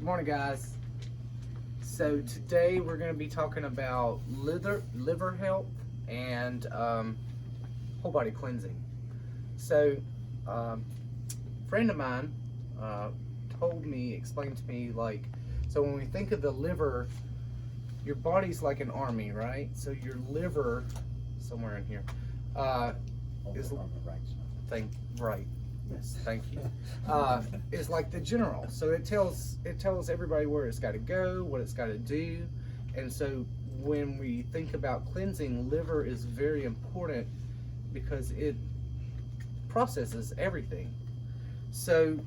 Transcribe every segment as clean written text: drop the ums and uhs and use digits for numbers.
Good morning, guys. So today we're going to be talking about liver health and whole body cleansing. So a friend of mine explained to me, like, so when we think of the liver, your body's like an army, right? So your liver, somewhere in here, is on the right side. Right. Yes, thank you. Is like the general. So it tells everybody where it's got to go, what it's got to do. And so when we think about cleansing, liver is very important because it processes everything. So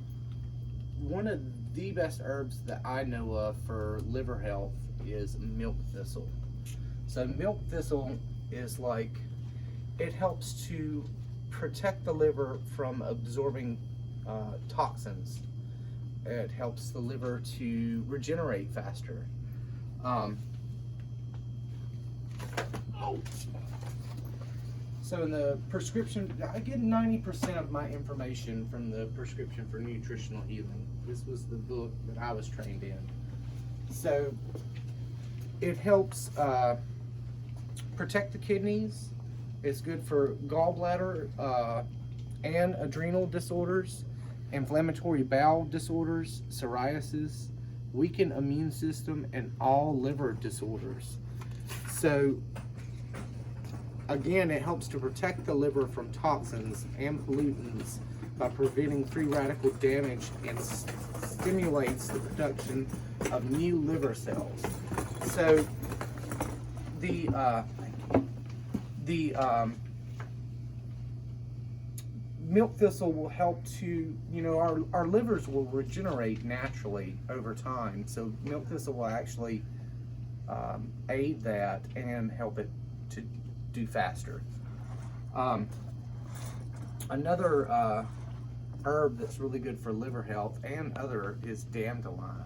one of the best herbs that I know of for liver health is milk thistle. So milk thistle is like, it helps to protect the liver from absorbing toxins. It helps the liver to regenerate faster. So in the prescription, I get 90% of my information from the Prescription for Nutritional Healing. This was the book that I was trained in. So it helps protect the kidneys. It's good for gallbladder and adrenal disorders, inflammatory bowel disorders, psoriasis, weakened immune system, and all liver disorders. So again, it helps to protect the liver from toxins and pollutants by preventing free radical damage and stimulates the production of new liver cells. So the milk thistle will help to, our livers will regenerate naturally over time. So milk thistle will actually aid that and help it to do faster. Another herb that's really good for liver health and other is dandelion.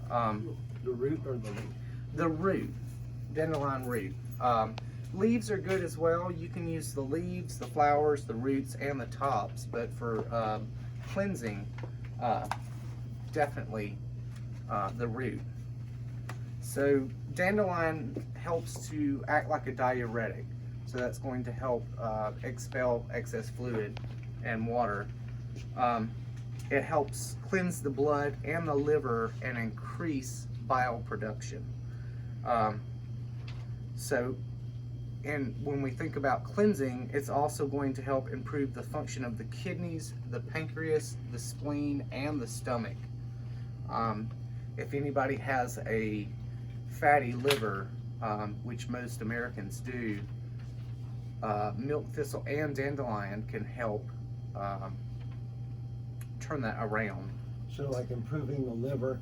The root or the leaf? The root, dandelion root. Leaves are good as well. You can use the leaves, the flowers, the roots, and the tops, but for cleansing, definitely the root. So dandelion helps to act like a diuretic, so that's going to help expel excess fluid and water. It helps cleanse the blood and the liver and increase bile production. And when we think about cleansing, it's also going to help improve the function of the kidneys, the pancreas, the spleen, and the stomach. If anybody has a fatty liver, which most Americans do, milk thistle and dandelion can help turn that around. So like improving the liver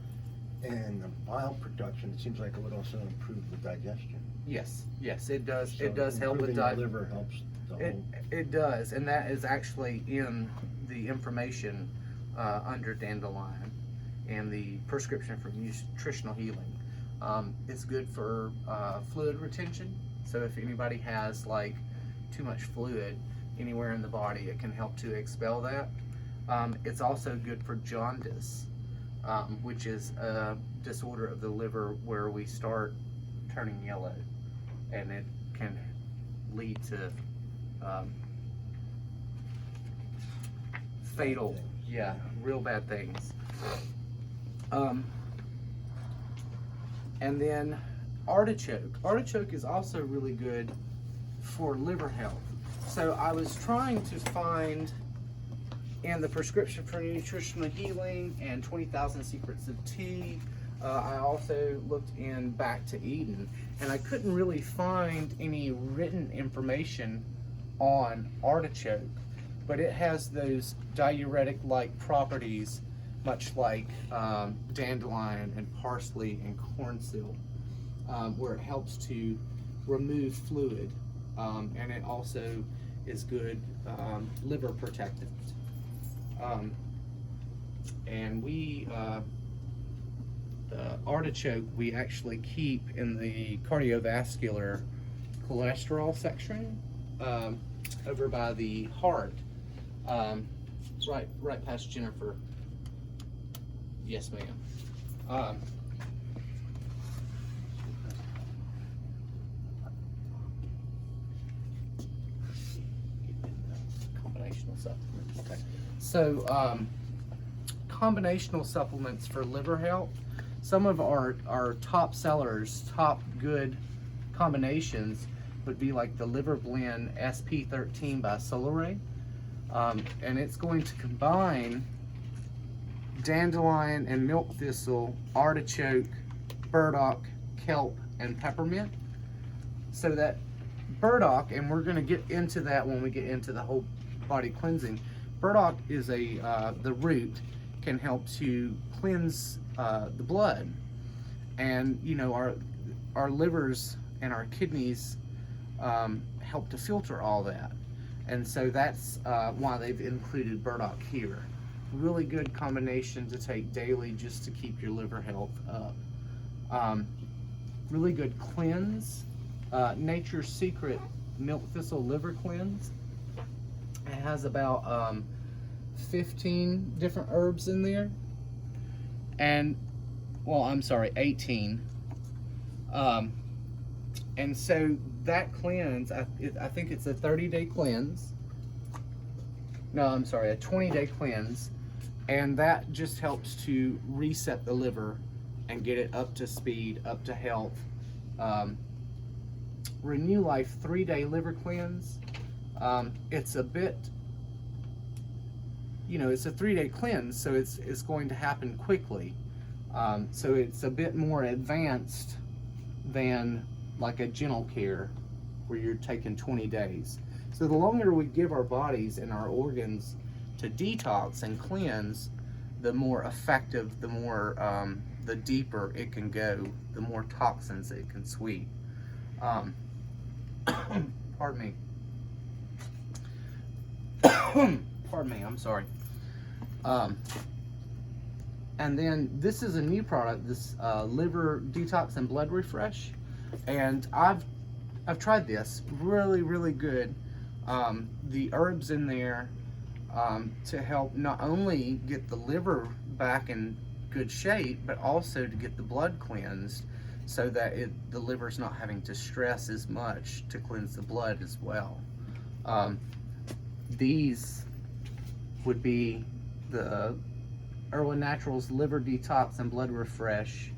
and the bile production, it seems like it would also improve the digestion. Yes, it does. So it does help with the liver helps the whole. It does, and that is actually in the information under dandelion and the Prescription for Nutritional Healing. It's good for fluid retention. So if anybody has like too much fluid anywhere in the body, it can help to expel that. It's also good for jaundice, which is a disorder of the liver where we start turning yellow, and it can lead to fatal, real bad things. And then artichoke. Artichoke is also really good for liver health. So I was trying to find in the Prescription for Nutritional Healing and 20,000 Secrets of Tea. I also looked in Back to Eden, and I couldn't really find any written information on artichoke, but it has those diuretic-like properties, much like dandelion and parsley and cornmeal, where it helps to remove fluid, and it also is good liver protectant. And the artichoke we actually keep in the cardiovascular cholesterol section over by the heart, right past Jennifer. Yes, ma'am. Combinational supplements. Okay. So, combinational supplements for liver health. Some of our top sellers, top good combinations would be like the Liver Blend SP13 by Solaray. And it's going to combine dandelion and milk thistle, artichoke, burdock, kelp, and peppermint. So that burdock, and we're going to get into that when we get into the whole body cleansing. Burdock is the root can help to cleanse the blood, and you know our livers and our kidneys help to filter all that, and so that's why they've included burdock here. Really good combination to take daily just to keep your liver health up. Really good cleanse. Nature's Secret Milk Thistle Liver Cleanse. It has about 15 different herbs in there, and well, I'm sorry, 18. And so that cleanse, I think it's a 30-day cleanse. No, I'm sorry, a 20-day cleanse, and that just helps to reset the liver and get it up to speed, up to health. Renew Life 3-day liver cleanse. It's a bit, you know, it's a 3-day cleanse, so it's going to happen quickly. So it's a bit more advanced than like a gentle care where you're taking 20 days. So the longer we give our bodies and our organs to detox and cleanse, the more effective, the more, the deeper it can go, the more toxins it can sweep. Pardon me. Pardon me, I'm sorry. And then this is a new product, this liver detox and blood refresh, and I've tried this. Really good. The herbs in there to help not only get the liver back in good shape, but also to get the blood cleansed, so that the liver's not having to stress as much to cleanse the blood as well. These would be the Irwin Naturals Liver Detox and Blood Refresh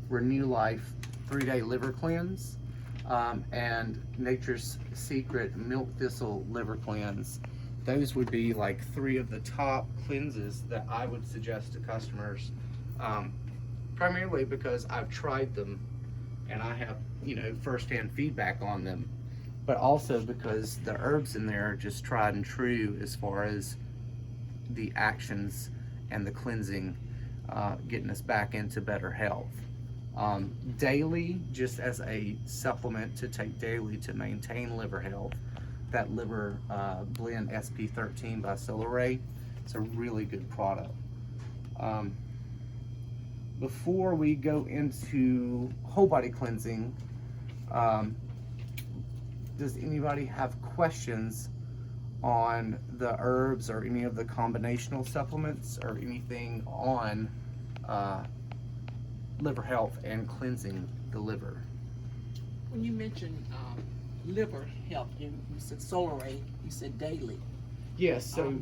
Renew Life 3-day liver cleanse, and Nature's Secret Milk Thistle liver cleanse. Those would be like 3 of the top cleanses that I would suggest to customers, primarily because I've tried them and I have, you know, firsthand feedback on them, but also because the herbs in there are just tried and true as far as the actions and the cleansing, getting us back into better health. Daily, just as a supplement to take daily to maintain liver health, that Liver Blend SP13 by Solaray, it's a really good product. Before we go into whole body cleansing, does anybody have questions on the herbs or any of the combinational supplements or anything on liver health and cleansing the liver? When you mentioned liver health, you said Solaray, you said daily. Yes, so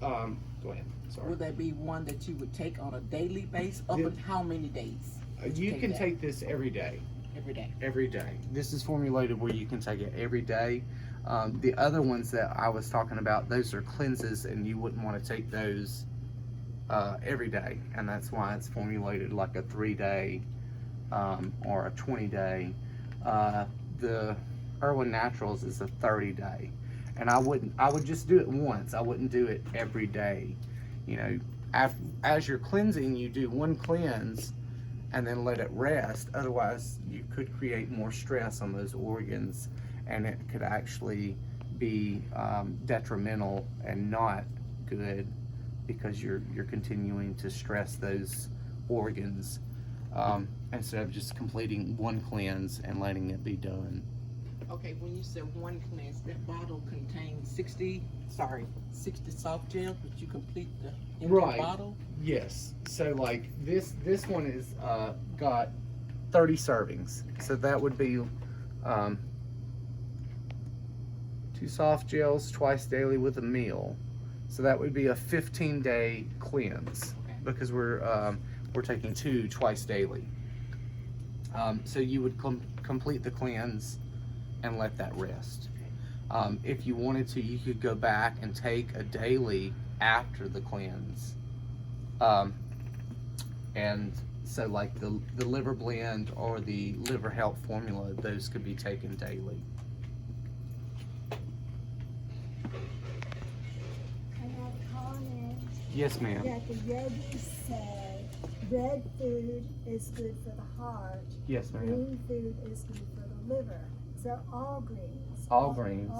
go ahead. Sorry. Would that be one that you would take on a daily basis? Up in how many days? You can take this every day. Every day. Every day. This is formulated where you can take it every day. The other ones that I was talking about, those are cleanses, and you wouldn't want to take those every day, and that's why it's formulated like a 3-day or a 20-day. The Irwin Naturals is a 30-day, and I would just do it once. I wouldn't do it every day. You know, as you're cleansing, you do one cleanse and then let it rest. Otherwise, you could create more stress on those organs, and it could actually be detrimental and not good, because you're continuing to stress those organs instead of just completing one cleanse and letting it be done. Okay, when you said one cleanse, that bottle contains 60 soft gels, but you complete the empty Right. bottle? Yes. So like this one is got 30 servings. So that would be 2 soft gels twice daily with a meal. So that would be a 15-day cleanse Okay. because we're taking 2 twice daily. So you would complete the cleanse and let that rest. If you wanted to, you could go back and take a daily after the cleanse. And so like the liver blend or the liver health formula, those could be taken daily. I have a comment Yes, ma'am. that the yogis say red food is good for the heart, Yes, ma'am. green food is good for the liver. So all greens. All greens.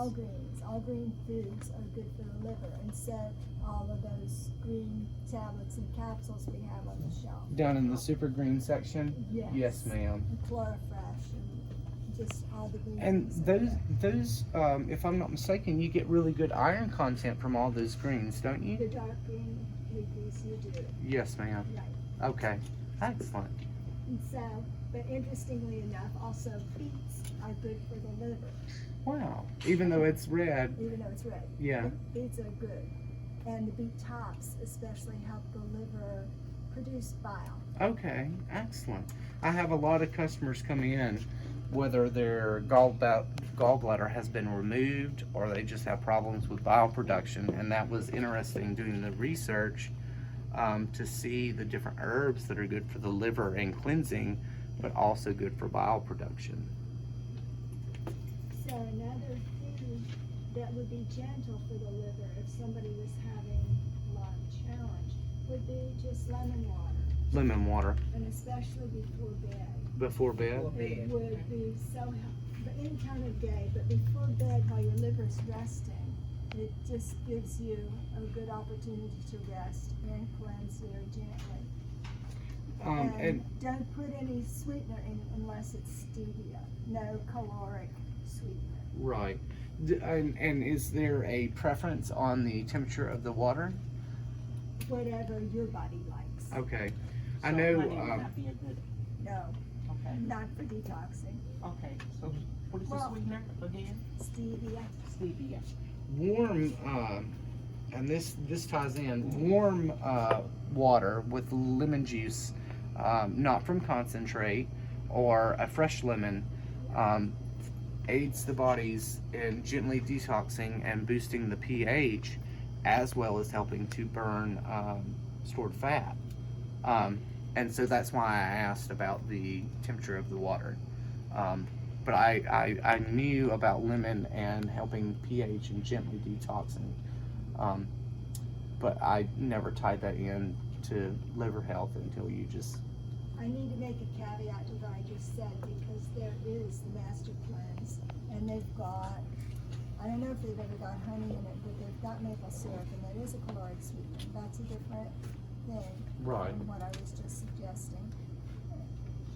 All green foods are good for the liver. And so all of those green tablets and capsules we have on the shelf. Down in the super green section? Yes. Yes, ma'am. And Chlorofresh and just all the green And foods. those, if I'm not mistaken, you get really good iron content from all those greens, don't you? The dark green leafies you do. Yes, ma'am. Right. Okay. Excellent. And so, but interestingly enough, also beets are good for the liver, Wow. Even though it's red. even though it's red. Yeah. Beets are good. And the beet tops especially help the liver produce bile. Okay. Excellent. I have a lot of customers coming in, whether their gallbladder has been removed or they just have problems with bile production. And that was interesting doing the research to see the different herbs that are good for the liver and cleansing, but also good for bile production. So another food that would be gentle for the liver if somebody was having a lot of challenge would be just lemon water, Lemon water and especially before bed. before bed. It would be so helpful, any time of day, but before bed while your liver's resting, it just gives you a good opportunity to rest and cleanse very gently. And Don't put any sweetener in unless it's stevia, no caloric sweetener. right. And is there a preference on the temperature of the water? Whatever your body likes. Okay. So I know. honey would not be a good, No, okay, not for detoxing. okay, so what is the Well- sweetener again? Stevia. Stevia. Warm, and this ties in, warm water with lemon juice, not from concentrate, or a fresh lemon, aids the bodies in gently detoxing and boosting the pH, as well as helping to burn stored fat. And so that's why I asked about the temperature of the water. But I knew about lemon and helping pH and gently detoxing. But I never tied that in to liver health until you just... I need to make a caveat to what I just said because there is the Master Cleanse and they've got, I don't know if they've ever got honey in it, but they've got maple syrup and that is a caloric sweetener. That's a different thing Right. from what I was just suggesting.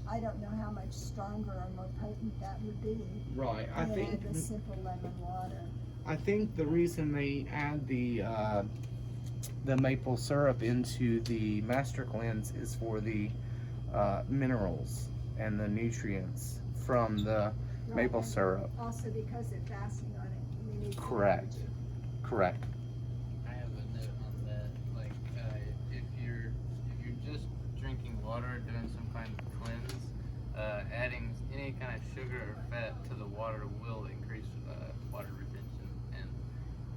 I don't know how much stronger or more potent that would be Right. than the simple lemon water. I think the reason they add the maple syrup into the Master Cleanse is for the minerals and the nutrients from the maple And syrup. Also because they're fasting on it. They need to- Correct. Correct. I have a note on that. Like, if you're just drinking water, doing some kind of cleanse, adding any kind of sugar or fat to the water will increase water retention and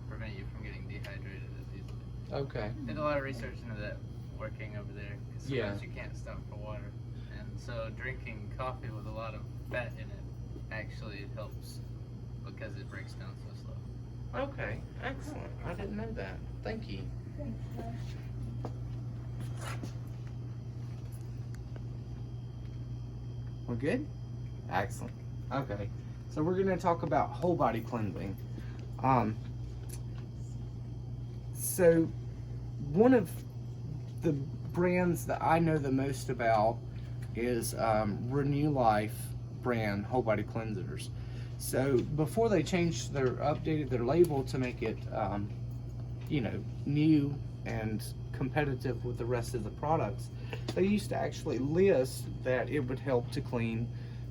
prevent you from getting dehydrated as easily. Okay. Did a lot of research into that working over there because sometimes Yeah. you can't stop for water, and so drinking coffee with a lot of fat in it actually helps because it breaks down so slow. Okay. Excellent. I didn't know that. Thank you. Thank you. We're good? Excellent. Okay. So we're going to talk about whole body cleansing. So one of the brands that I know the most about is Renew Life brand whole body cleansers. So before they updated their label to make it, new and competitive with the rest of the products, they used to actually list that it would help to clean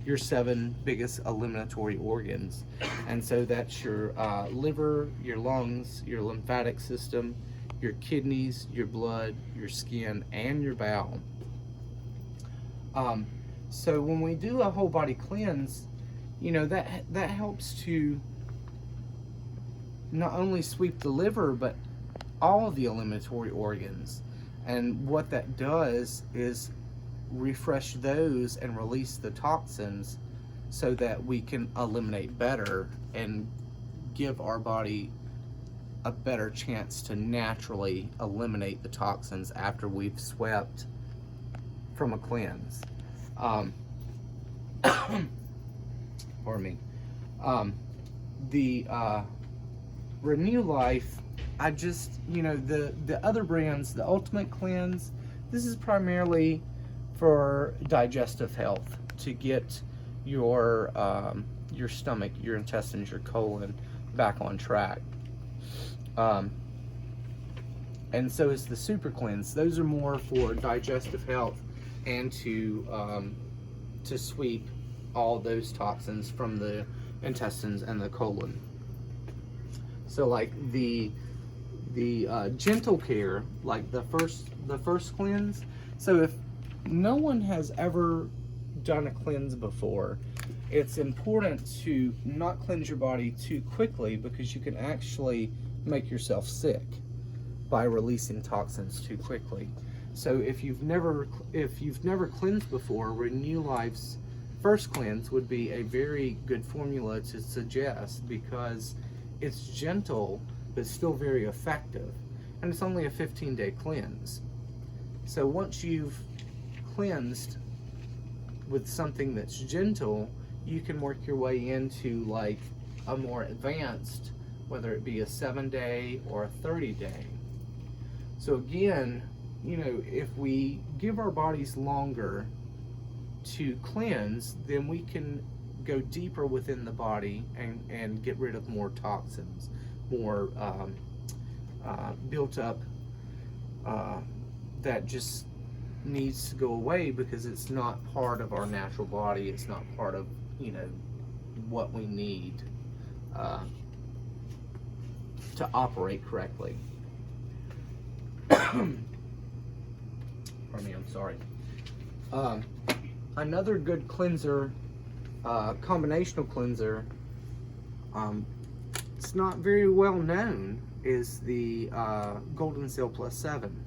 your 7 biggest eliminatory organs. And so that's your liver, your lungs, your lymphatic system, your kidneys, your blood, your skin, and your bowel. So when we do a whole body cleanse, that helps to not only sweep the liver, but all of the eliminatory organs. And what that does is refresh those and release the toxins so that we can eliminate better and give our body a better chance to naturally eliminate the toxins after we've swept from a cleanse. Pardon me. The Renew Life, I just, the other brands, the Ultimate Cleanse, this is primarily for digestive health, to get your stomach, your intestines, your colon back on track. And so is the Super Cleanse. Those are more for digestive health and to sweep all those toxins from the intestines and the colon. So like the Gentle Care, like the first cleanse. So if no one has ever done a cleanse before, it's important to not cleanse your body too quickly, because you can actually make yourself sick by releasing toxins too quickly. So if you've never cleansed before, Renew Life's first cleanse would be a very good formula to suggest, because it's gentle but still very effective, and it's only a 15-day cleanse. So once you've cleansed with something that's gentle, you can work your way into like a more advanced, whether it be a 7-day or a 30-day. So again, if we give our bodies longer to cleanse, then we can go deeper within the body and get rid of more toxins, more built up that just needs to go away because it's not part of our natural body. It's not part of what we need to operate correctly. Pardon me, I'm sorry. Another good cleanser, combinational cleanser, it's not very well known, is the Golden Seal Plus 7.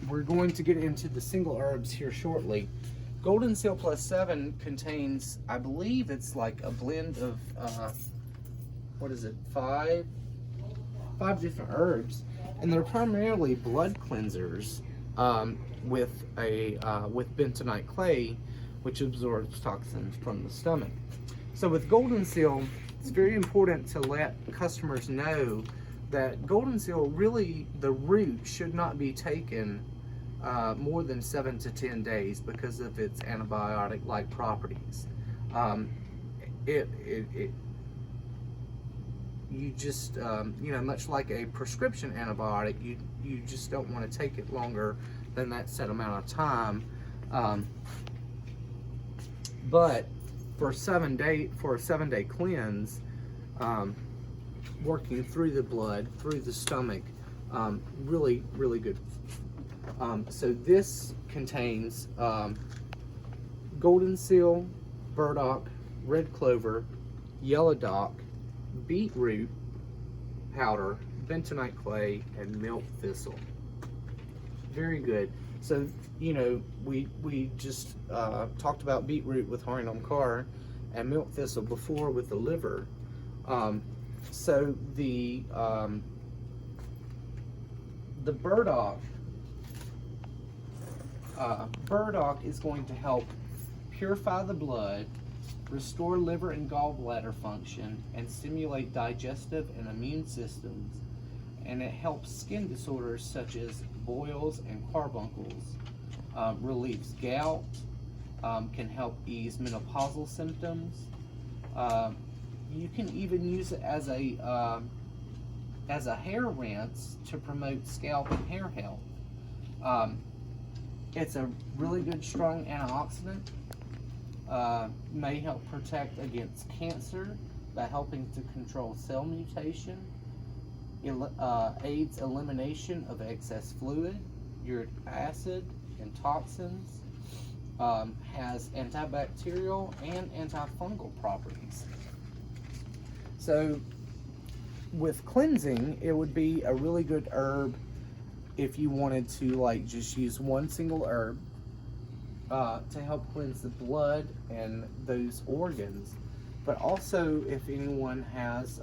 We're going to get into the single herbs here shortly. Golden Seal Plus 7 contains, I believe it's like a blend of, five different herbs, and they're primarily blood cleansers with bentonite clay, which absorbs toxins from the stomach. So with Golden Seal, it's very important to let customers know that Golden Seal, really, the root should not be taken more than 7 to 10 days because of its antibiotic-like properties. You just, much like a prescription antibiotic, you just don't want to take it longer than that set amount of time. But for a 7-day cleanse, working through the blood, through the stomach, really, really good. So this contains Golden Seal, burdock, red clover, yellow dock, beetroot powder, bentonite clay, and milk thistle. Very good. So, we just talked about beetroot with Harinam Carr and milk thistle before with the liver. So the burdock is going to help purify the blood, restore liver and gallbladder function, and stimulate digestive and immune systems. And it helps skin disorders such as boils and carbuncles, relieves gout, can help ease menopausal symptoms. You can even use it as a hair rinse to promote scalp and hair health. It's a really good strong antioxidant. May help protect against cancer by helping to control cell mutation. Aids elimination of excess fluid, uric acid, and toxins. Has antibacterial and antifungal properties. So with cleansing, it would be a really good herb if you wanted to like just use one single herb to help cleanse the blood and those organs. But also if anyone has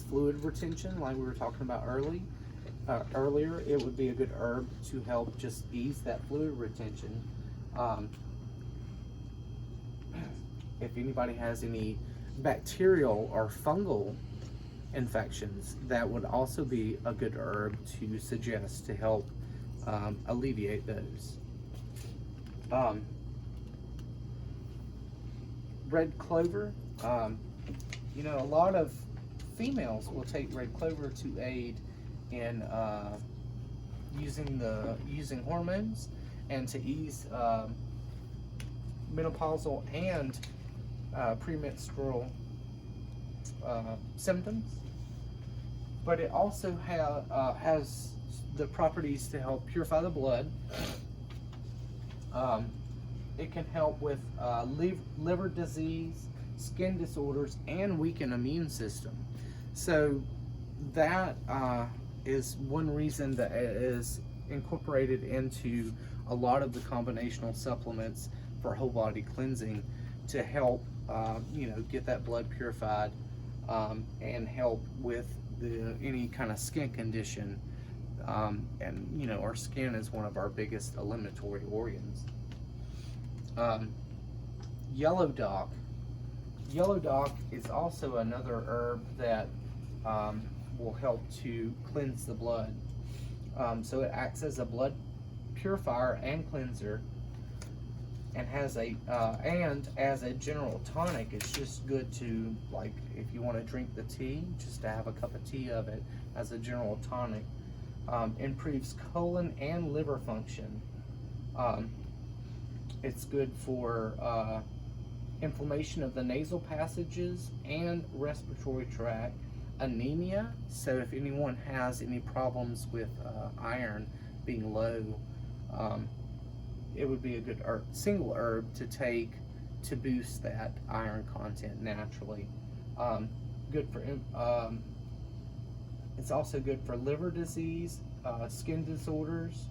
fluid retention, like we were talking about earlier, it would be a good herb to help just ease that fluid retention. If anybody has any bacterial or fungal infections, that would also be a good herb to suggest to help alleviate those. Red clover, you know, a lot of females will take red clover to aid in using hormones and to ease menopausal and premenstrual symptoms. But it also has the properties to help purify the blood. It can help with liver disease, skin disorders, and weaken immune system. So that is one reason that it is incorporated into a lot of the combinational supplements for whole body cleansing to help get that blood purified and help with any kind of skin condition. And our skin is one of our biggest eliminatory organs. Yellow dock. Yellow dock is also another herb that will help to cleanse the blood. So it acts as a blood purifier and cleanser, and has and as a general tonic. It's just good to, like, if you want to drink the tea, just to have a cup of tea of it as a general tonic. Improves colon and liver function. It's good for inflammation of the nasal passages and respiratory tract. Anemia, so if anyone has any problems with iron being low, it would be a good single herb to take to boost that iron content naturally. Good for it's also good for liver disease, skin disorders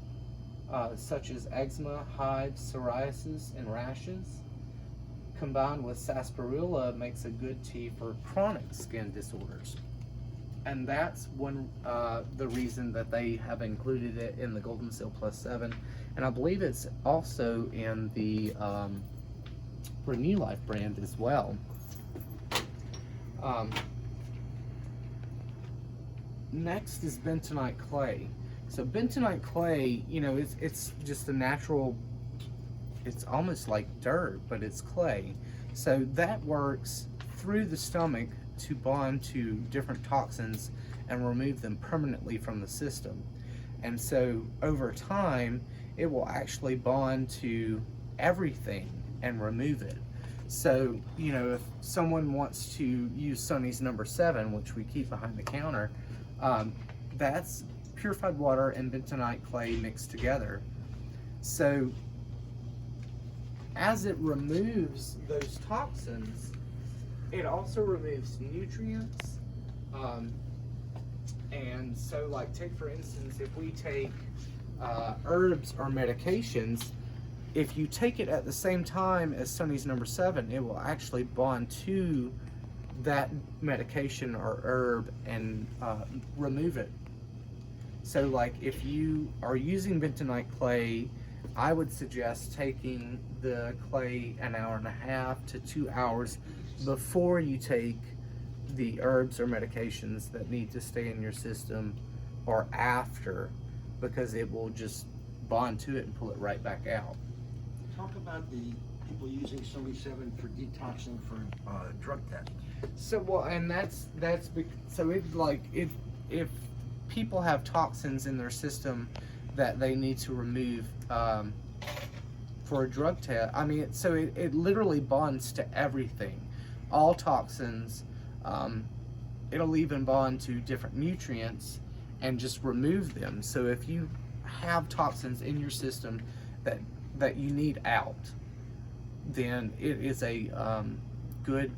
such as eczema, hives, psoriasis, and rashes. Combined with sarsaparilla, makes a good tea for chronic skin disorders. And that's the reason that they have included it in the Golden Seal Plus 7. And I believe it's also in the Renew Life brand as well. Next is bentonite clay. So bentonite clay, it's just a natural, it's almost like dirt, but it's clay. So that works through the stomach to bond to different toxins and remove them permanently from the system. And so over time, it will actually bond to everything and remove it. So, if someone wants to use Sonny's number 7, which we keep behind the counter, that's purified water and bentonite clay mixed together. So as it removes those toxins, it also removes nutrients. And so, like, take for instance, if we take herbs or medications, if you take it at the same time as Sonny's number 7, it will actually bond to that medication or herb and remove it. So, like, if you are using bentonite clay, I would suggest taking the clay an hour and a half to 2 hours before you take the herbs or medications that need to stay in your system, or after, because it will just bond to it and pull it right back out. Talk about the people using 77 for detoxing for drug tests. So well, and so it like if people have toxins in their system that they need to remove for a drug test. I mean, it literally bonds to everything, all toxins. It'll even bond to different nutrients and just remove them. So if you have toxins in your system that you need out, then it is a good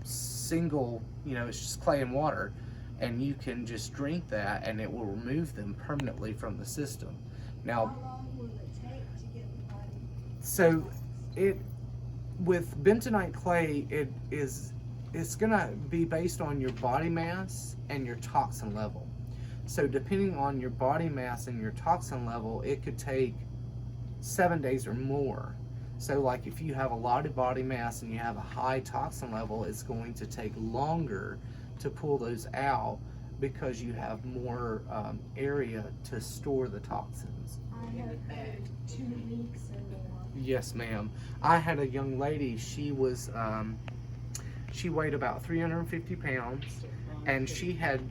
single, it's just clay and water, and you can just drink that and it will remove them permanently from the system. Now, How long will it take to get the body? so with bentonite clay, it's gonna be based on your body mass and your toxin level. So depending on your body mass and your toxin level, it could take 7 days or more. So like if you have a lot of body mass and you have a high toxin level, it's going to take longer to pull those out because you have more area to store the toxins. I have heard 2 weeks or more. Yes, ma'am. I had a young lady, she weighed about 350 pounds, and she had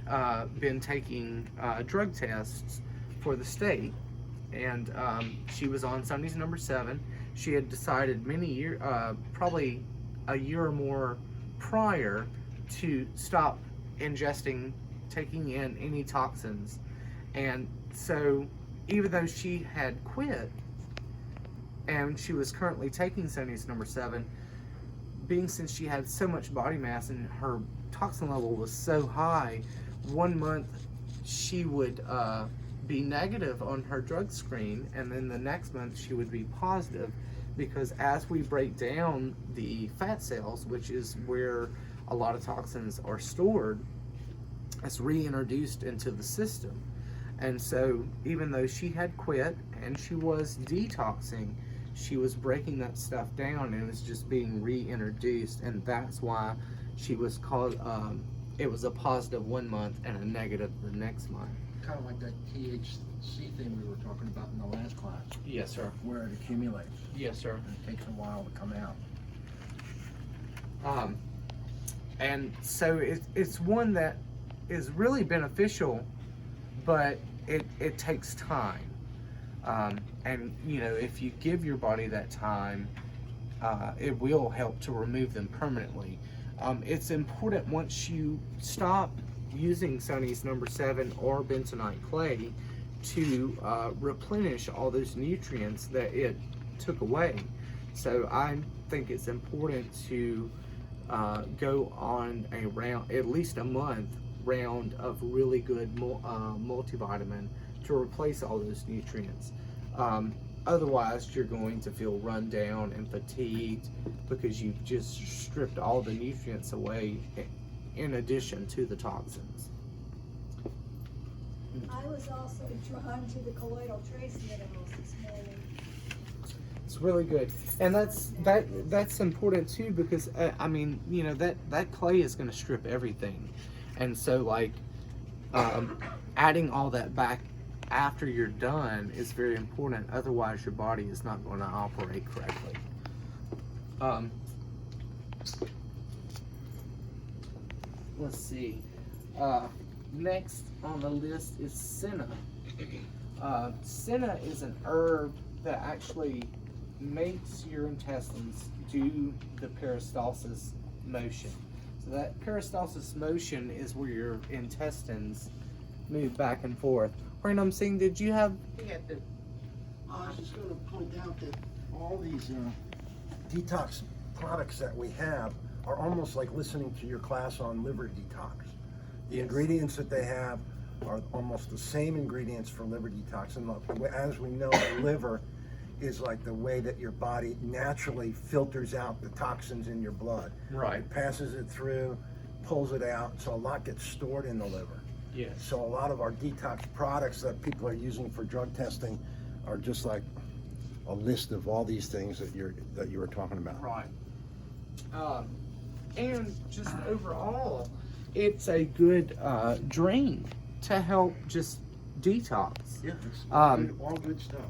been taking drug tests for the state, and she was on Sundays number 7. She had decided probably a year or more prior, to stop taking in any toxins. And so even though she had quit and she was currently taking Sundays number 7, since she had so much body mass and her toxin level was so high, 1 month she would be negative on her drug screen, and then the next month she would be positive, because as we break down the fat cells, which is where a lot of toxins are stored, it's reintroduced into the system. And so even though she had quit and she was detoxing, she was breaking that stuff down and it was just being reintroduced, and that's why she was called, it was a positive 1 month and a negative the next month. Kind of like that THC thing we were talking about in the last class, Yes, sir. where it accumulates. Yes, sir. And it takes a while to come out. And so it's one that is really beneficial, but it takes time. And if you give your body that time, it will help to remove them permanently. It's important, once you stop using Sonny's number 7 or bentonite clay, to replenish all those nutrients that it took away. So I think it's important to go on at least a month round of really good multivitamin to replace all those nutrients. Otherwise, you're going to feel run down and fatigued because you've just stripped all the nutrients away in addition to the toxins. I was also drawn to the colloidal trace minerals this morning. It's really good, and that's important too, because that clay is going to strip everything, and so like adding all that back after you're done is very important. Otherwise, your body is not going to operate correctly. Let's see. Next on the list is senna. Senna is an herb that actually makes your intestines do the peristalsis motion. So that peristalsis motion is where your intestines move back and forth. Random Singh, did you have? I was just going to point out that all these detox products that we have are almost like listening to your class on liver detox. The ingredients that they have are almost the same ingredients for liver detox. And as we know, the liver is like the way that your body naturally filters out the toxins in your blood. Right. It passes it through, pulls it out, so a lot gets stored in the liver. Yes. So a lot of our detox products that people are using for drug testing are just like a list of all these things that you were talking about. Right. And just overall, it's a good drink to help just detox. Yeah, it's all all good stuff.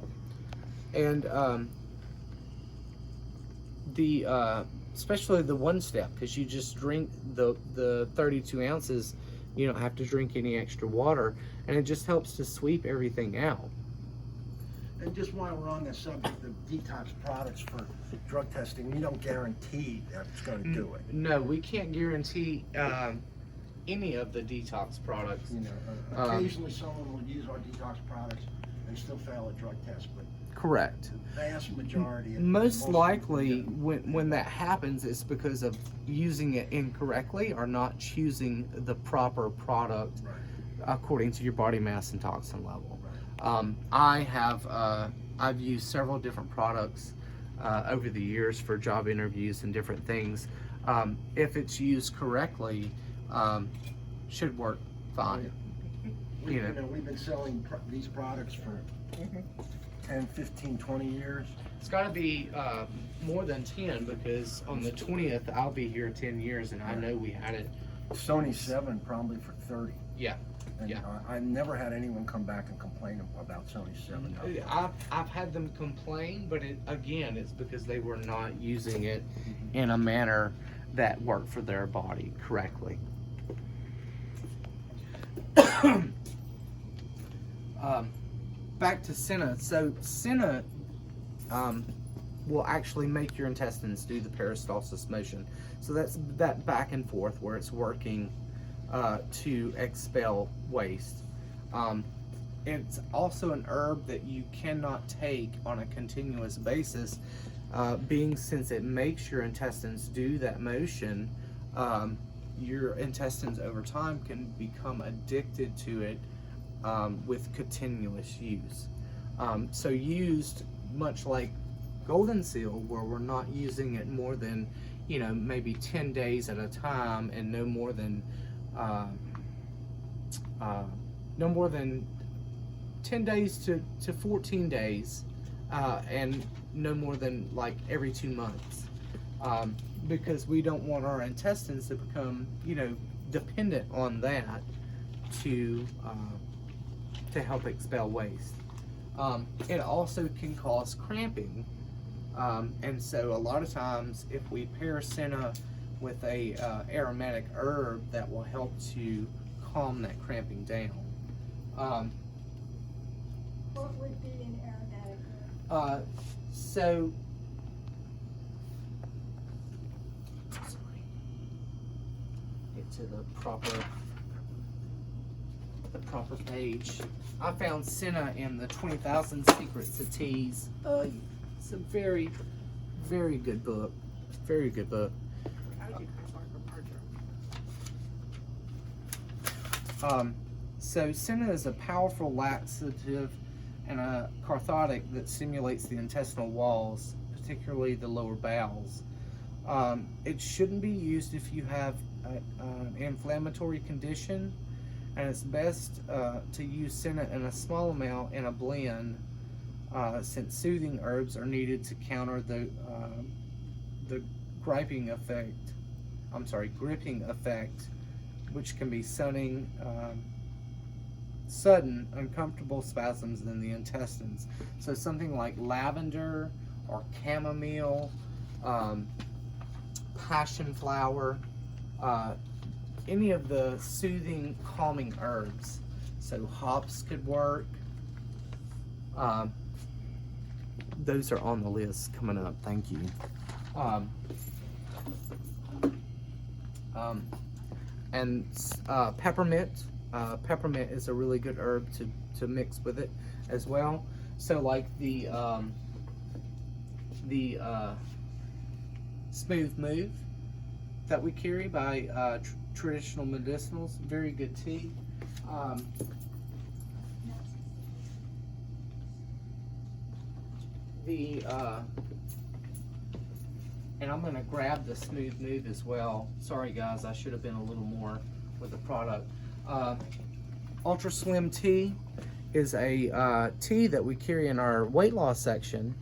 And especially the one step, because you just drink the 32 ounces. You don't have to drink any extra water, and it just helps to sweep everything out. And just while we're on the subject of detox products for drug testing, we don't guarantee that it's going to do it. No, we can't guarantee any of the detox products. You know, occasionally someone will use our detox products and still fail a drug test, but Correct. the vast majority. Most likely, people when that happens, it's because of using it incorrectly or not choosing the proper product Right. according to your body mass and toxin level. Right. I've used several different products over the years for job interviews and different things. If it's used correctly, should work fine. We, You know. we've been selling these products for 10, 15, 20 years. It's got to be more than 10, because on the 20th I'll be here 10 years, and I know we had it. Sony 7 probably for 30. Yeah. And Yeah. I never had anyone come back and complain about Sony 7. I've had them complain, but it's because they were not using it in a manner that worked for their body correctly. Back to Senna. So Senna will actually make your intestines do the peristalsis motion. So that's that back and forth where it's working to expel waste. It's also an herb that you cannot take on a continuous basis, being since it makes your intestines do that motion. Your intestines over time can become addicted to it with continuous use. So used much like Golden Seal, where we're not using it more than, maybe 10 days at a time, and no more than 10 days to 14 days, and no more than like every 2 months, because we don't want our intestines to become, dependent on that to help expel waste. It also can cause cramping, and so a lot of times if we pair Senna with a aromatic herb, that will help to calm that cramping down. What would be an aromatic herb? So get to the proper page. I found Senna in the 20,000 Secrets to Teas. It's a very, very good book. Very good book. So Senna is a powerful laxative and a cathartic that stimulates the intestinal walls, particularly the lower bowels. It shouldn't be used if you have an inflammatory condition, and it's best to use Senna in a small amount in a blend, since soothing herbs are needed to counter the gripping effect, which can be sudden uncomfortable spasms in the intestines. So something like lavender or chamomile, passion flower, any of the soothing, calming herbs. So hops could work. Those are on the list coming up. Thank you. And peppermint. Peppermint is a really good herb to mix with it as well. So like the Smooth Move that we carry by Traditional Medicinals, very good tea. And I'm going to grab the Smooth Move as well. Sorry guys, I should have been a little more with the product. Ultra Slim Tea is a tea that we carry in our weight loss section,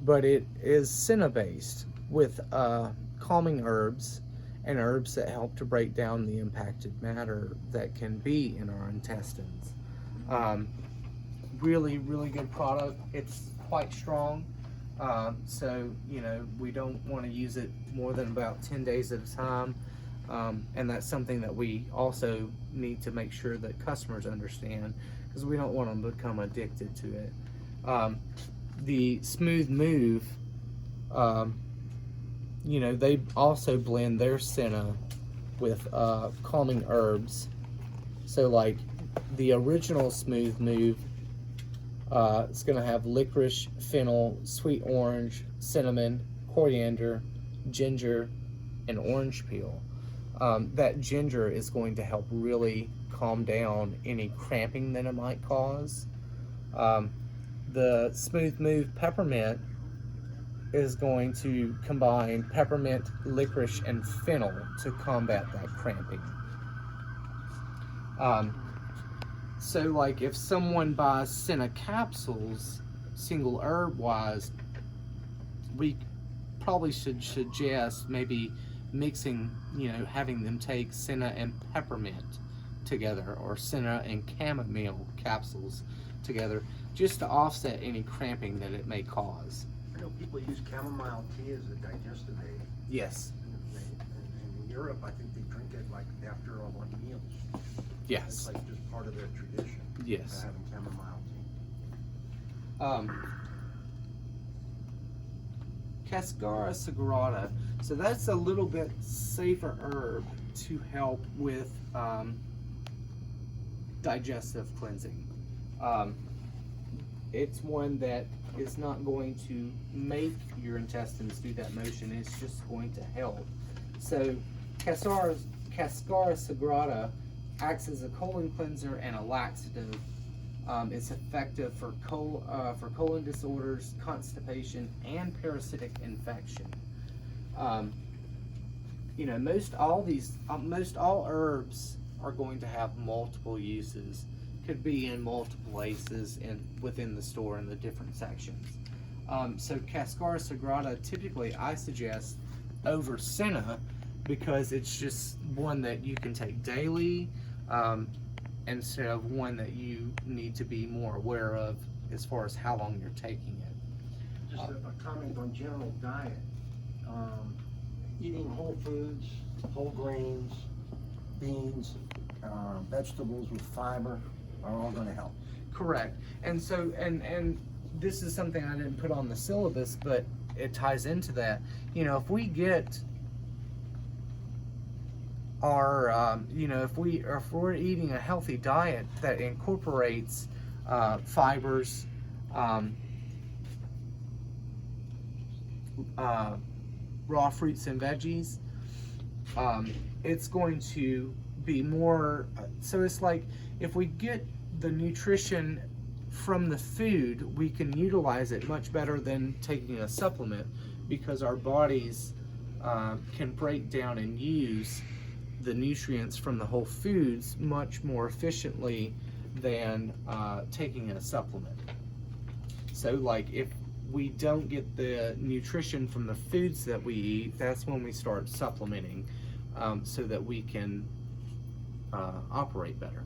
but it is Senna based with calming herbs and herbs that help to break down the impacted matter that can be in our intestines. Really, really good product. It's quite strong. So, you know, we don't want to use it more than about 10 days at a time. And that's something that we also need to make sure that customers understand, because we don't want them to become addicted to it. The Smooth Move, you know, they also blend their senna with calming herbs. So like the original Smooth Move, it's going to have licorice, fennel, sweet orange, cinnamon, coriander, ginger, and orange peel. That ginger is going to help really calm down any cramping that it might cause. The Smooth Move Peppermint is going to combine peppermint, licorice, and fennel to combat that cramping. So like if someone buys senna capsules, single herb wise, we probably should suggest maybe mixing, you know, having them take senna and peppermint together, or senna and chamomile capsules together, just to offset any cramping that it may cause. I know people use chamomile tea as a digestive aid. Yes. In Europe, I think they drink it like after or on meals. Yes. It's like just part of their tradition. Yes. Having chamomile tea. Cascara sagrada. So that's a little bit safer herb to help with digestive cleansing. It's one that is not going to make your intestines do that motion. It's just going to help. So Cascara sagrada acts as a colon cleanser and a laxative. It's effective for colon disorders, constipation, and parasitic infection. You know, most all herbs are going to have multiple uses. Could be in multiple places within the store in the different sections. So Cascara sagrada, typically I suggest over senna, because it's just one that you can take daily, instead of one that you need to be more aware of as far as how long you're taking it. Just a comment on general diet. Eating whole foods, whole grains, beans, vegetables with fiber are all going to help. Correct. And so, and this is something I didn't put on the syllabus, but it ties into that. You know, if we get our, you know, if we're eating a healthy diet that incorporates fibers, raw fruits and veggies, it's going to be more, so it's like if we get the nutrition from the food, we can utilize it much better than taking a supplement, because our bodies can break down and use the nutrients from the whole foods much more efficiently than taking a supplement. So like if we don't get the nutrition from the foods that we eat, that's when we start supplementing, so that we can operate better.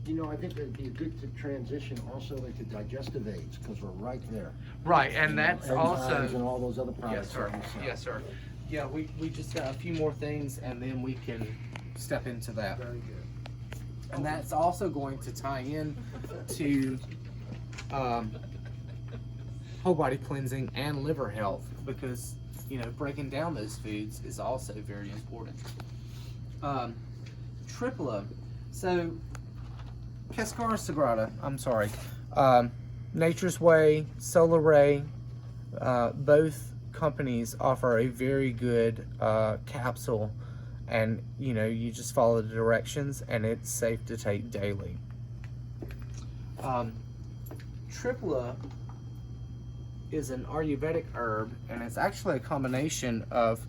You know, I think it'd be good to transition also into digestive aids, because we're right there. Right, and that's Enzymes also, and all those other products. yes sir, that we sell. yes sir. Yeah, we just got a few more things and then we can step into that. Very good. And that's also going to tie in to whole body cleansing and liver health, because, you know, breaking down those foods is also very important. Tripla. So Cascara sagrada, I'm sorry. Nature's Way, Solar Ray, both companies offer a very good capsule, and you know, you just follow the directions and it's safe to take daily. Tripla is an Ayurvedic herb, and it's actually a combination of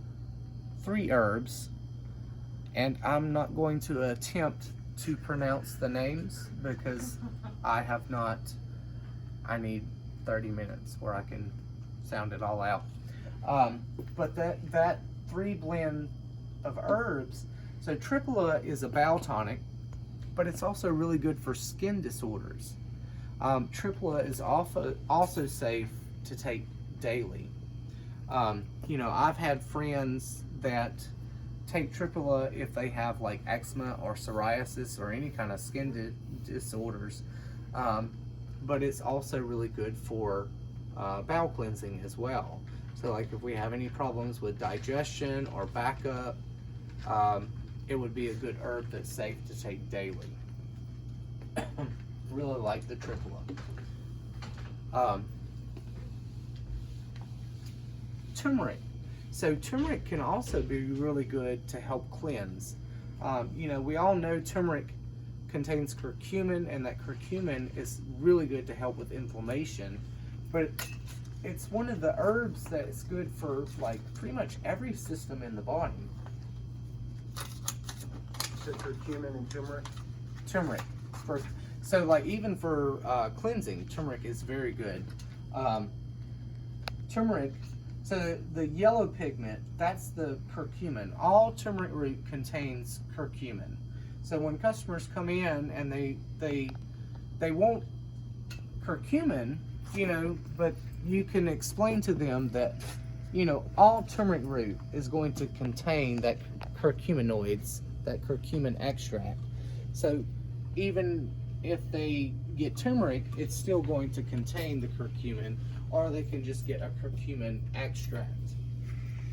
3 herbs, and I'm not going to attempt to pronounce the names because I have not. I need 30 minutes where I can sound it all out. But that 3 blend of herbs, so Tripla is a bowel tonic, but it's also really good for skin disorders. Tripla is also safe to take daily. You know, I've had friends that take triphala if they have like eczema or psoriasis or any kind of skin disorders, but it's also really good for bowel cleansing as well. So like if we have any problems with digestion or backup, it would be a good herb that's safe to take daily. Really like the triphala. Turmeric. So turmeric can also be really good to help cleanse. You know, we all know turmeric contains curcumin, and that curcumin is really good to help with inflammation, but it's one of the herbs that is good for like pretty much every system in the body. So curcumin and turmeric? Turmeric. So like even for cleansing, turmeric is very good. Turmeric, so the yellow pigment, that's the curcumin. All turmeric root contains curcumin. So when customers come in and they want curcumin, you know, but you can explain to them that, you know, all turmeric root is going to contain that curcuminoids, that curcumin extract. So even if they get turmeric, it's still going to contain the curcumin, or they can just get a curcumin extract.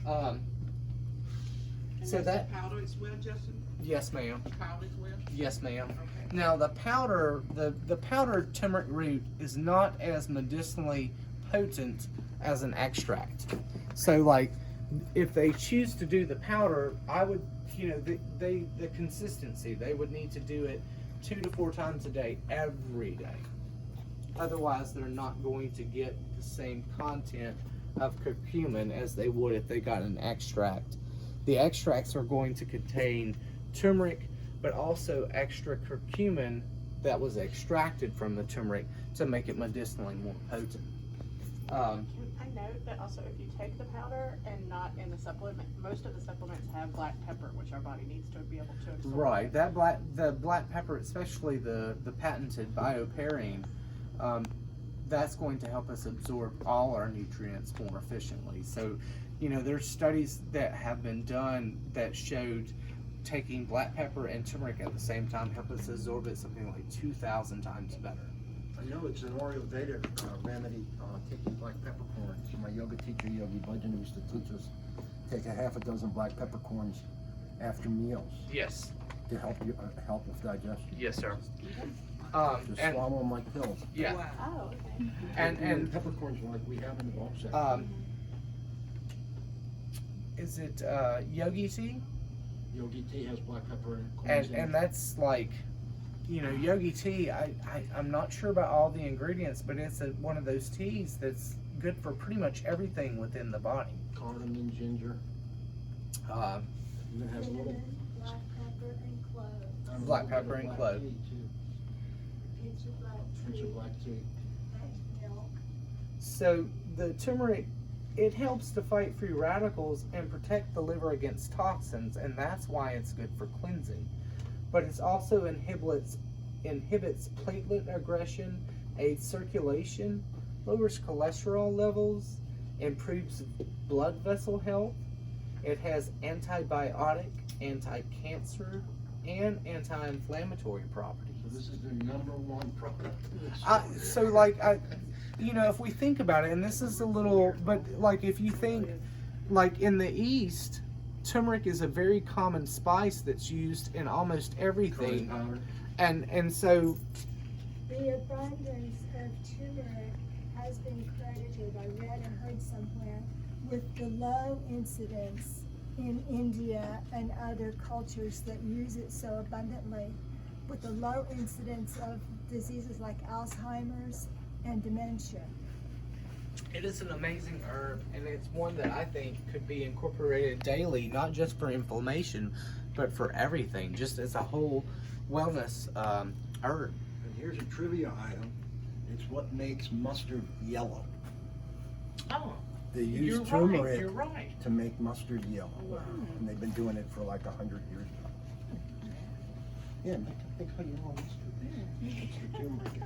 And So that's that, the powder as well, Justin? yes ma'am, Powder as well? yes ma'am. Okay. Now the powder, the powdered turmeric root is not as medicinally potent as an extract. So like, if they choose to do the powder, I would, you know, the consistency, they would need to do it 2 to 4 times a day, every day. Otherwise, they're not going to get the same content of curcumin as they would if they got an extract. The extracts are going to contain turmeric, but also extra curcumin that was extracted from the turmeric to make it medicinally more potent. Can I note that also if you take the powder and not in the supplement, most of the supplements have black pepper, which our body needs to be able to absorb. Right, the black pepper, especially the patented bioperine, that's going to help us absorb all our nutrients more efficiently. So, you know, there's studies that have been done that showed taking black pepper and turmeric at the same time help us absorb it something like 2,000 times better. I know it's an Ayurvedic remedy, taking black peppercorns. My yoga teacher, Yogi Bhajan, used to teach us take a half a dozen black peppercorns after meals Yes, to help you help with digestion. yes, sir. Just And swallow them like pills. yeah, Wow. Oh, okay. and peppercorns like we have in the bulk section. is it yogi tea? Yogi tea has black pepper and corns in And it. that's like, you know, yogi tea, I'm not sure about all the ingredients, but it's one of those teas that's good for pretty much everything within the body. Cardamom, ginger. Even has a little Cinnamon, black pepper, and cloves. Black pepper and clove. tea too. Pinch of black Pinch tea, of black tea. and milk. So the turmeric, it helps to fight free radicals and protect the liver against toxins, and that's why it's good for cleansing. But it also inhibits platelet aggression, aids circulation, lowers cholesterol levels, improves blood vessel health. It has antibiotic, anti-cancer, and anti-inflammatory properties. So this is the #1 product. You know, if we think about it, and this is a little, but like if you think, like in the East, turmeric is a very common spice that's used in almost Curry everything, powder. and so The abundance of turmeric has been credited, I read and heard somewhere, with the low incidence in India and other cultures that use it so abundantly, with the low incidence of diseases like Alzheimer's and dementia. it is an amazing herb, and it's one that I think could be incorporated daily, not just for inflammation, but for everything, just as a whole wellness herb. And here's a trivia item. It's what makes mustard yellow. Oh, They you're use right. turmeric You're right. to make mustard yellow. And they've been doing it for like 100 years now. Yeah, think how yellow mustard is. It's the turmeric.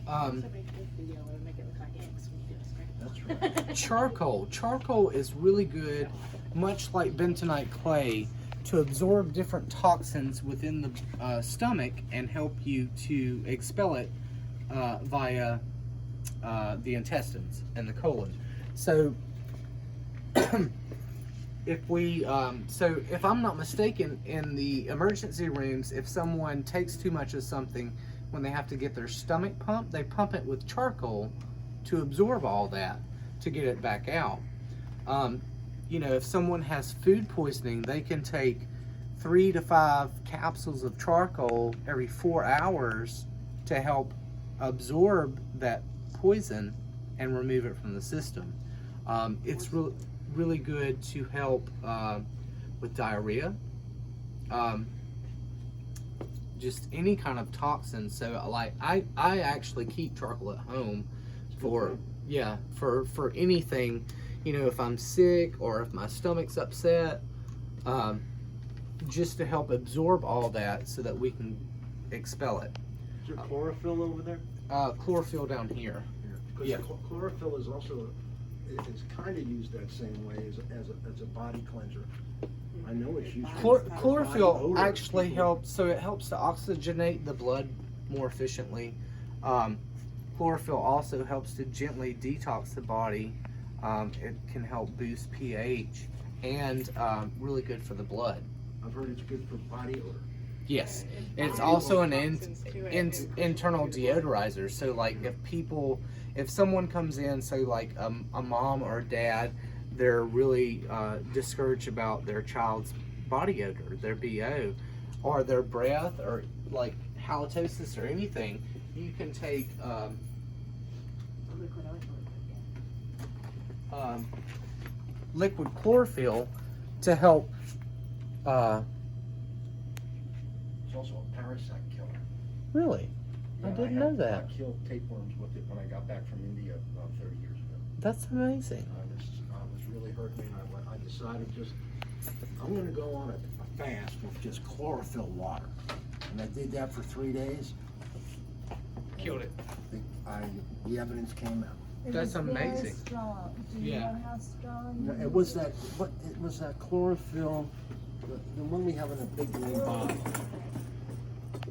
So make this the yellow and make it look like X when you do a scrape. That's right. Charcoal. Charcoal is really good, much like bentonite clay, to absorb different toxins within the stomach and help you to expel it via the intestines and the colon. So if I'm not mistaken, in the emergency rooms, if someone takes too much of something, when they have to get their stomach pumped, they pump it with charcoal to absorb all that, to get it back out. You know, if someone has food poisoning, they can take 3 to 5 capsules of charcoal every 4 hours to help absorb that poison and remove it from the system. It's really good to help with diarrhea, just any kind of toxin. So like I actually keep charcoal at home for anything, you know, if I'm sick or if my stomach's upset, just to help absorb all that so that we can expel it. Is there chlorophyll over there? Chlorophyll down here. Because Yeah. chlorophyll is also, it's kind of used that same way as a body cleanser. I know it's used. for body Chlorophyll odor. actually helps, so it helps to oxygenate the blood more efficiently. Chlorophyll also helps to gently detox the body. It can help boost pH and really good for the blood. I've heard it's good for body odor. Yes, It it's binds also an toxins to it. internal deodorizer. So like if someone comes in, so like a mom or a dad, they're really discouraged about their child's body odor, their BO, or their breath, or like halitosis or anything, you can take liquid chlorophyll to help. It's also a parasite killer. Really? I Yeah, didn't know I that. killed tapeworms with it when I got back from India about 30 years ago. That's amazing. I was really hurting me, and I decided I'm gonna go on a fast with just chlorophyll water. And I did that for 3 days. Killed it. The evidence came out. It That's was very amazing. strong. Do you Yeah. know how strong? It was that chlorophyll, the one we have in a big green bottle.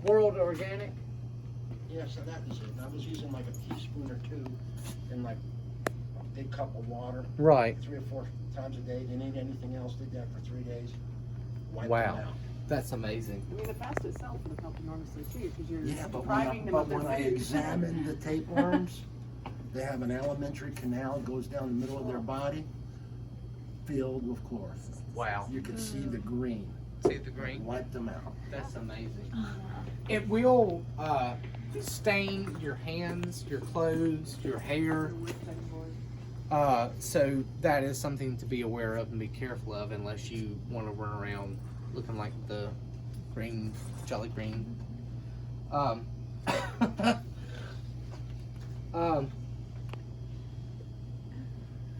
World Organic. Yeah, so that was it. I was using like a teaspoon or 2 in like a big cup of water, Right. 3 or 4 times a day. Didn't eat anything else. Did that for 3 days. Wiped Wow. them out. That's amazing. I mean, the fast itself would help enormously too, because you're Yeah, but depriving them of their when I food. examined the tapeworms, they have an alimentary canal that goes down the middle of their body, filled with chlorophyll. Wow. You can see the green. See the green? Wipe them out. That's amazing. It will stain your hands, your clothes, your hair. So that is something to be aware of and be careful of, unless you want to run around looking like the green, Jolly Green.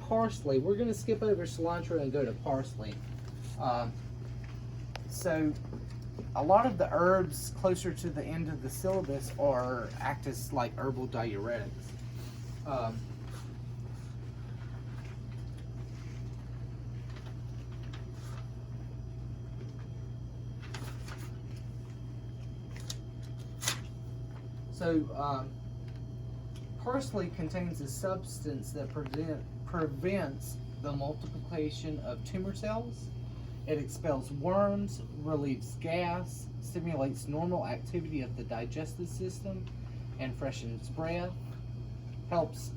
Parsley. We're going to skip over cilantro and go to parsley. So a lot of the herbs closer to the end of the syllabus act as like herbal diuretics. Parsley contains a substance that prevents the multiplication of tumor cells. It expels worms, relieves gas, stimulates normal activity of the digestive system, and freshens breath. Helps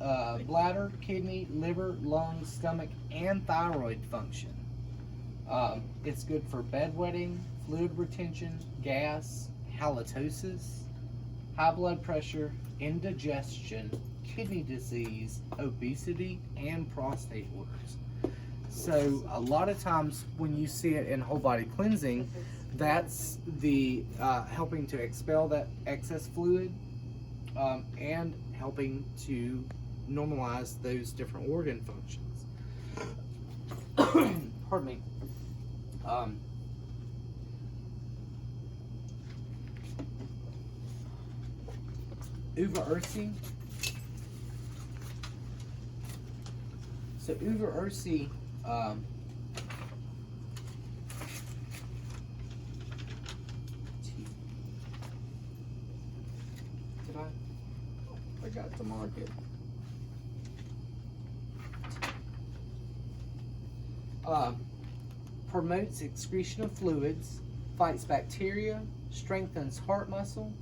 bladder, kidney, liver, lungs, stomach, and thyroid function. It's good for bedwetting, fluid retention, gas, halitosis, high blood pressure, indigestion, kidney disease, obesity, and prostate orders. So a lot of times when you see it in whole body cleansing, that's the helping to expel that excess fluid and helping to normalize those different organ functions. Pardon me. Uva ursi. So uva ursi, did I forgot to mark it. Promotes excretion of fluids, fights bacteria, strengthens heart muscle.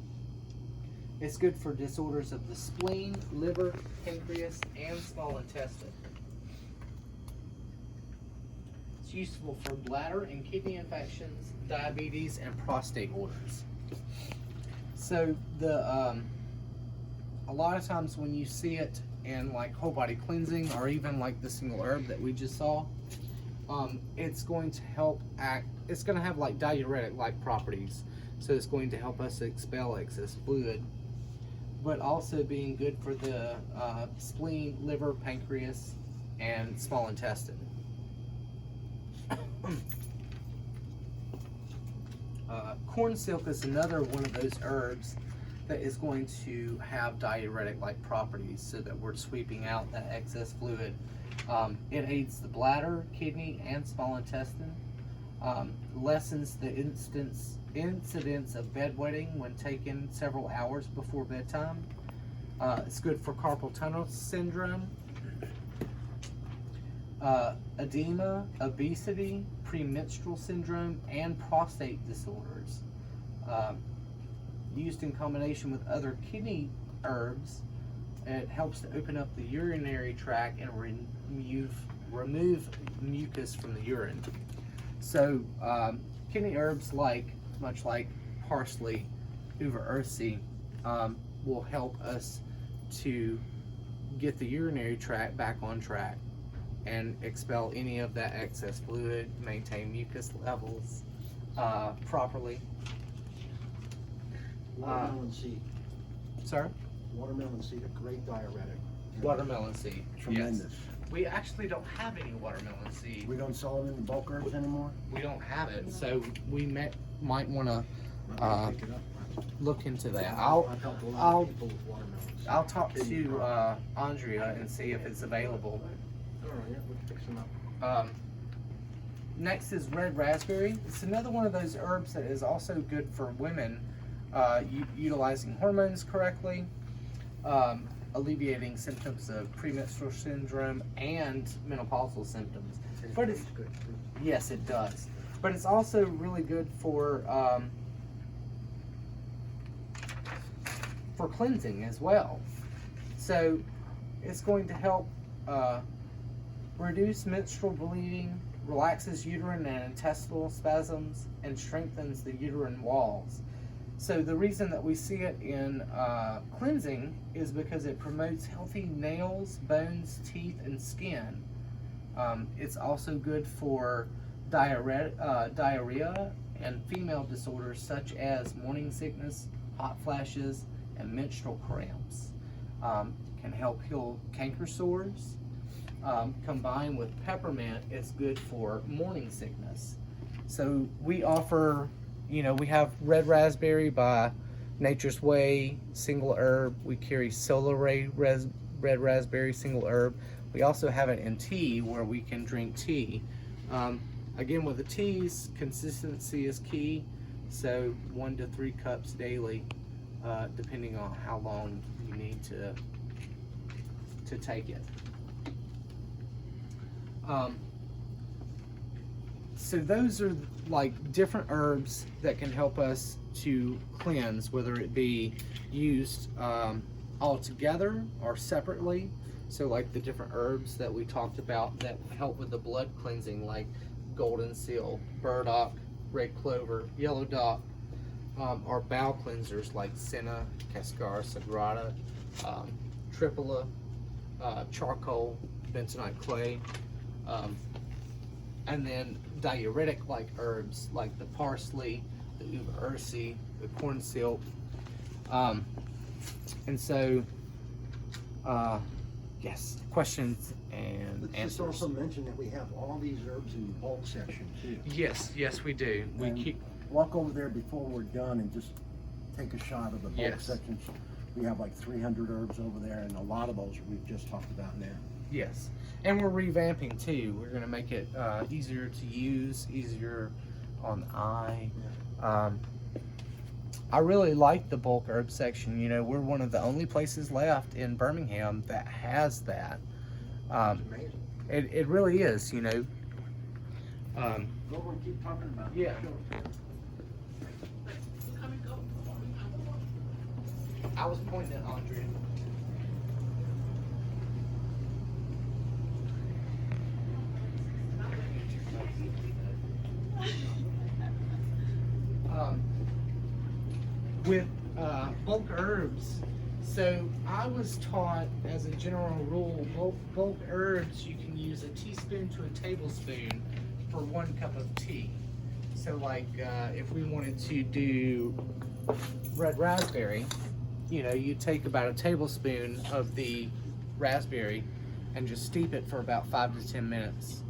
It's good for disorders of the spleen, liver, pancreas, and small intestine. It's useful for bladder and kidney infections, diabetes, and prostate orders. So a lot of times when you see it in like whole body cleansing or even like the single herb that we just saw, it's going to help act, it's going to have like diuretic like properties. So it's going to help us expel excess fluid, but also being good for the spleen, liver, pancreas, and small intestine. Corn silk is another one of those herbs that is going to have diuretic like properties so that we're sweeping out that excess fluid. It aids the bladder, kidney, and small intestine. Lessens the incidence of bedwetting when taken several hours before bedtime. It's good for carpal tunnel syndrome, edema, obesity, premenstrual syndrome, and prostate disorders. Used in combination with other kidney herbs, it helps to open up the urinary tract and remove mucus from the urine. So kidney herbs, much like parsley, uva ursi, will help us to get the urinary tract back on track and expel any of that excess fluid, maintain mucus levels properly. Watermelon seed. Sorry? Watermelon seed, a great diuretic. Watermelon seed. Tremendous. Yes. We actually don't have any watermelon seed. We don't sell them in the bulk herbs anymore? We don't have it, so we might want to Pick it up. look into that. I've helped a lot of people with watermelons. I'll talk to Andrea and see if it's available. All right, yeah, we can pick some up. Next is red raspberry. It's another one of those herbs that is also good for women, utilizing hormones correctly, alleviating symptoms of premenstrual syndrome and menopausal symptoms. But it's good. yes, it does. But it's also really good for cleansing as well. So it's going to help reduce menstrual bleeding, relaxes uterine and intestinal spasms, and strengthens the uterine walls. So the reason that we see it in cleansing is because it promotes healthy nails, bones, teeth, and skin. It's also good for diarrhea and female disorders such as morning sickness, hot flashes, and menstrual cramps. Can help heal canker sores. Combined with peppermint, it's good for morning sickness. So we offer, we have red raspberry by Nature's Way, single herb. We carry Solar Ray red raspberry, single herb. We also have it in tea where we can drink tea. Again, with the teas, consistency is key. So 1 to 3 cups daily, depending on how long you need to take it. So those are like different herbs that can help us to cleanse, whether it be used all together or separately. So like the different herbs that we talked about that help with the blood cleansing, like golden seal, burdock, red clover, yellow dock, or bowel cleansers like senna, cascara sagrada, triphala, charcoal, bentonite clay, and then diuretic like herbs like the parsley, the uva ursi, the corn silk, and so yes, questions and Let's answers. just also mention that we have all these herbs in the bulk section too. Yes, we do. We And keep walk over there before we're done and just take a shot of the bulk Yes. section. We have like 300 herbs over there, and a lot of those we've just talked about now. Yes, and we're revamping too. We're gonna make it easier to use, easier on the eye. I really like the bulk herb section. You know, we're one of the only places left in Birmingham that has that. It's amazing. It really is, you know. Go over and keep talking about it. Yeah. Come and go. I was pointing at Andrea. With bulk herbs, so I was taught as a general rule, bulk herbs you can use a teaspoon to a tablespoon for 1 cup of tea. So like if we wanted to do red raspberry, you know, you take about a tablespoon of the raspberry and just steep it for about 5 to 10 minutes.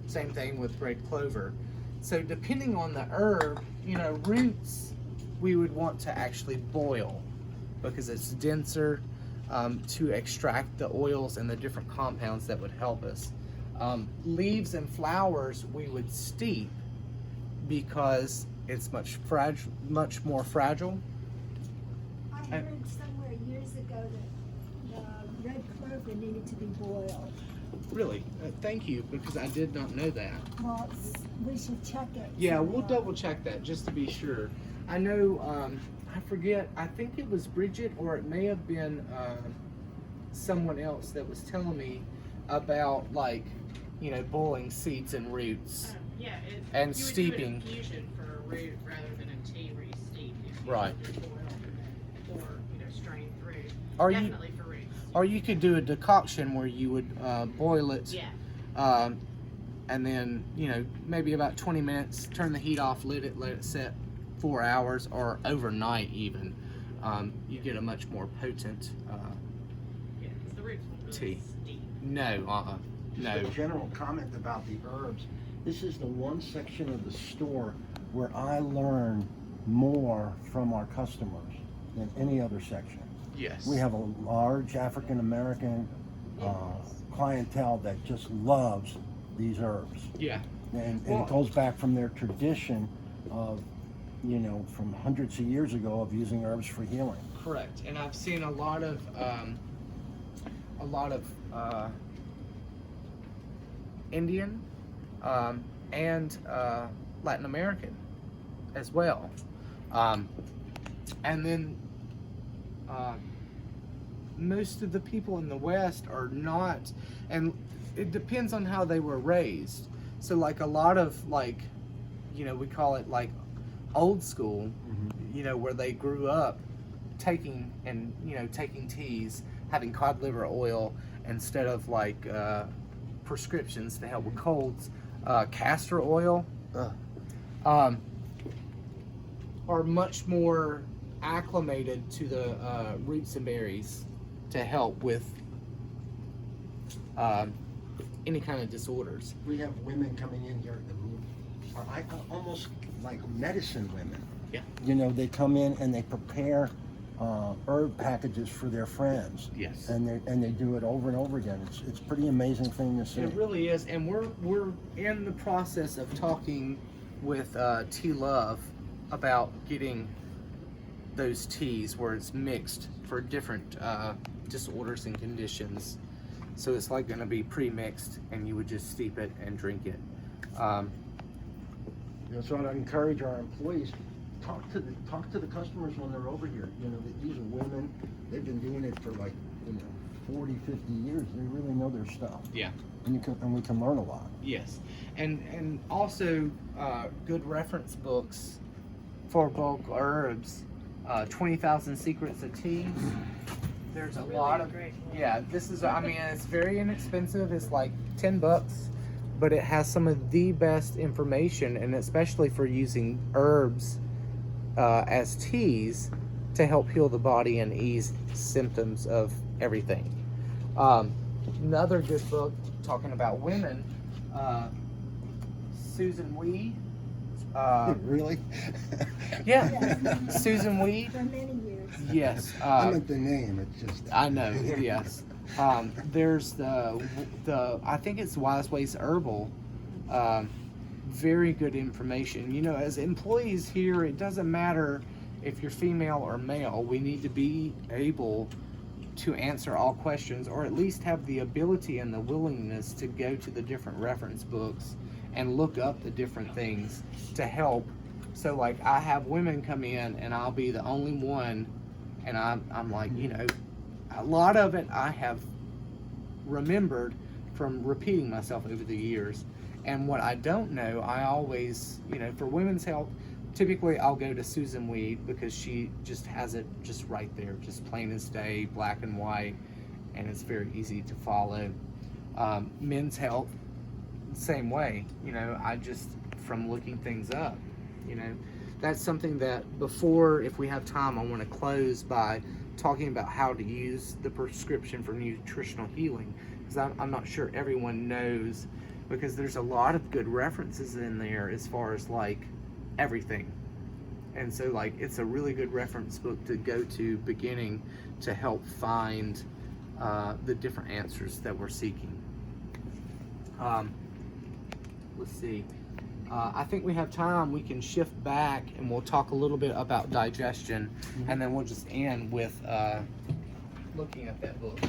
Same thing with red clover. So depending on the herb, you know, roots we would want to actually boil because it's denser to extract the oils and the different compounds that would help us. Leaves and flowers we would steep because it's much more fragile. I heard somewhere years ago that the red clover needed to be boiled. Really? Thank you, because I did not know that. Well, we should check it. Yeah, we'll sometime. double check that just to be sure. I know, I forget, I think it was Bridget or it may have been someone else that was telling me about, like, you know, boiling seeds and roots. Yeah, And you steeping. would do an infusion for a root rather than a tea where you steep. If you Right. just boil or strain through. Or you- Definitely for roots. Or you could do a decoction where you would boil it, Yeah. and then, you know, maybe about 20 minutes, turn the heat off, let it set 4 hours or overnight even. You get a much more potent Yeah, 'cause the roots will really Tea. steep. no. Just a general comment about the herbs. This is the one section of the store where I learn more from our customers than any other section. Yes. We have a large African American clientele that just loves these herbs. Yeah. And Well- it goes back from their tradition of, you know, from hundreds of years ago of using herbs for healing. Correct. And I've seen a lot of Indian and Latin American as well. And then most of the people in the West are not, and it depends on how they were raised. So like a lot of, like, you know, we call it like old school, you know, where they grew up taking teas, having cod liver oil instead of like prescriptions to help with colds, castor oil, are much more acclimated to the roots and berries to help with any kind of disorders. We have women coming in here who are almost like medicine women. Yeah. You know, they come in and they prepare herb packages for their friends. Yes. And they do it over and over again. It's a pretty amazing thing to see. It really is, and we're in the process of talking with Tea Love about getting those teas where it's mixed for different disorders and conditions. So it's like going to be pre-mixed, and you would just steep it and drink it. So I'd encourage our employees, talk to the customers when they're over here. You know, these are women. They've been doing it for like, you know, 40, 50 years. They really know their stuff. Yeah. And we can learn a lot. Yes, and also good reference books for bulk herbs. 20,000 Secrets of Tea. There's a lot of this is, I mean, it's very inexpensive. It's like $10, but it has some of the best information, and especially for using herbs as teas to help heal the body and ease symptoms of everything. Another good book talking about women, Susan Weed. Really? Yeah, Susan Weed. For many years. Yes. I meant the name. It's just. I know. Yes. There's the I think it's Wise Ways Herbal. Very good information. You know, as employees here, it doesn't matter if you're female or male. We need to be able to answer all questions, or at least have the ability and the willingness to go to the different reference books and look up the different things to help. So like I have women come in and I'll be the only one, and I'm like, you know, a lot of it I have remembered from repeating myself over the years. And what I don't know, I always, you know, for women's health, typically I'll go to Susan Weed because she just has it just right there, just plain as day, black and white, and it's very easy to follow. Men's health, same way, you know, I just, from looking things up, you know, that's something that before, if we have time, I want to close by talking about how to use the prescription for nutritional healing, because I'm not sure everyone knows, because there's a lot of good references in there as far as like everything. And so like it's a really good reference book to go to beginning to help find the different answers that we're seeking. Let's see. I think we have time. We can shift back and we'll talk a little bit about digestion, and then we'll just end with looking at that book.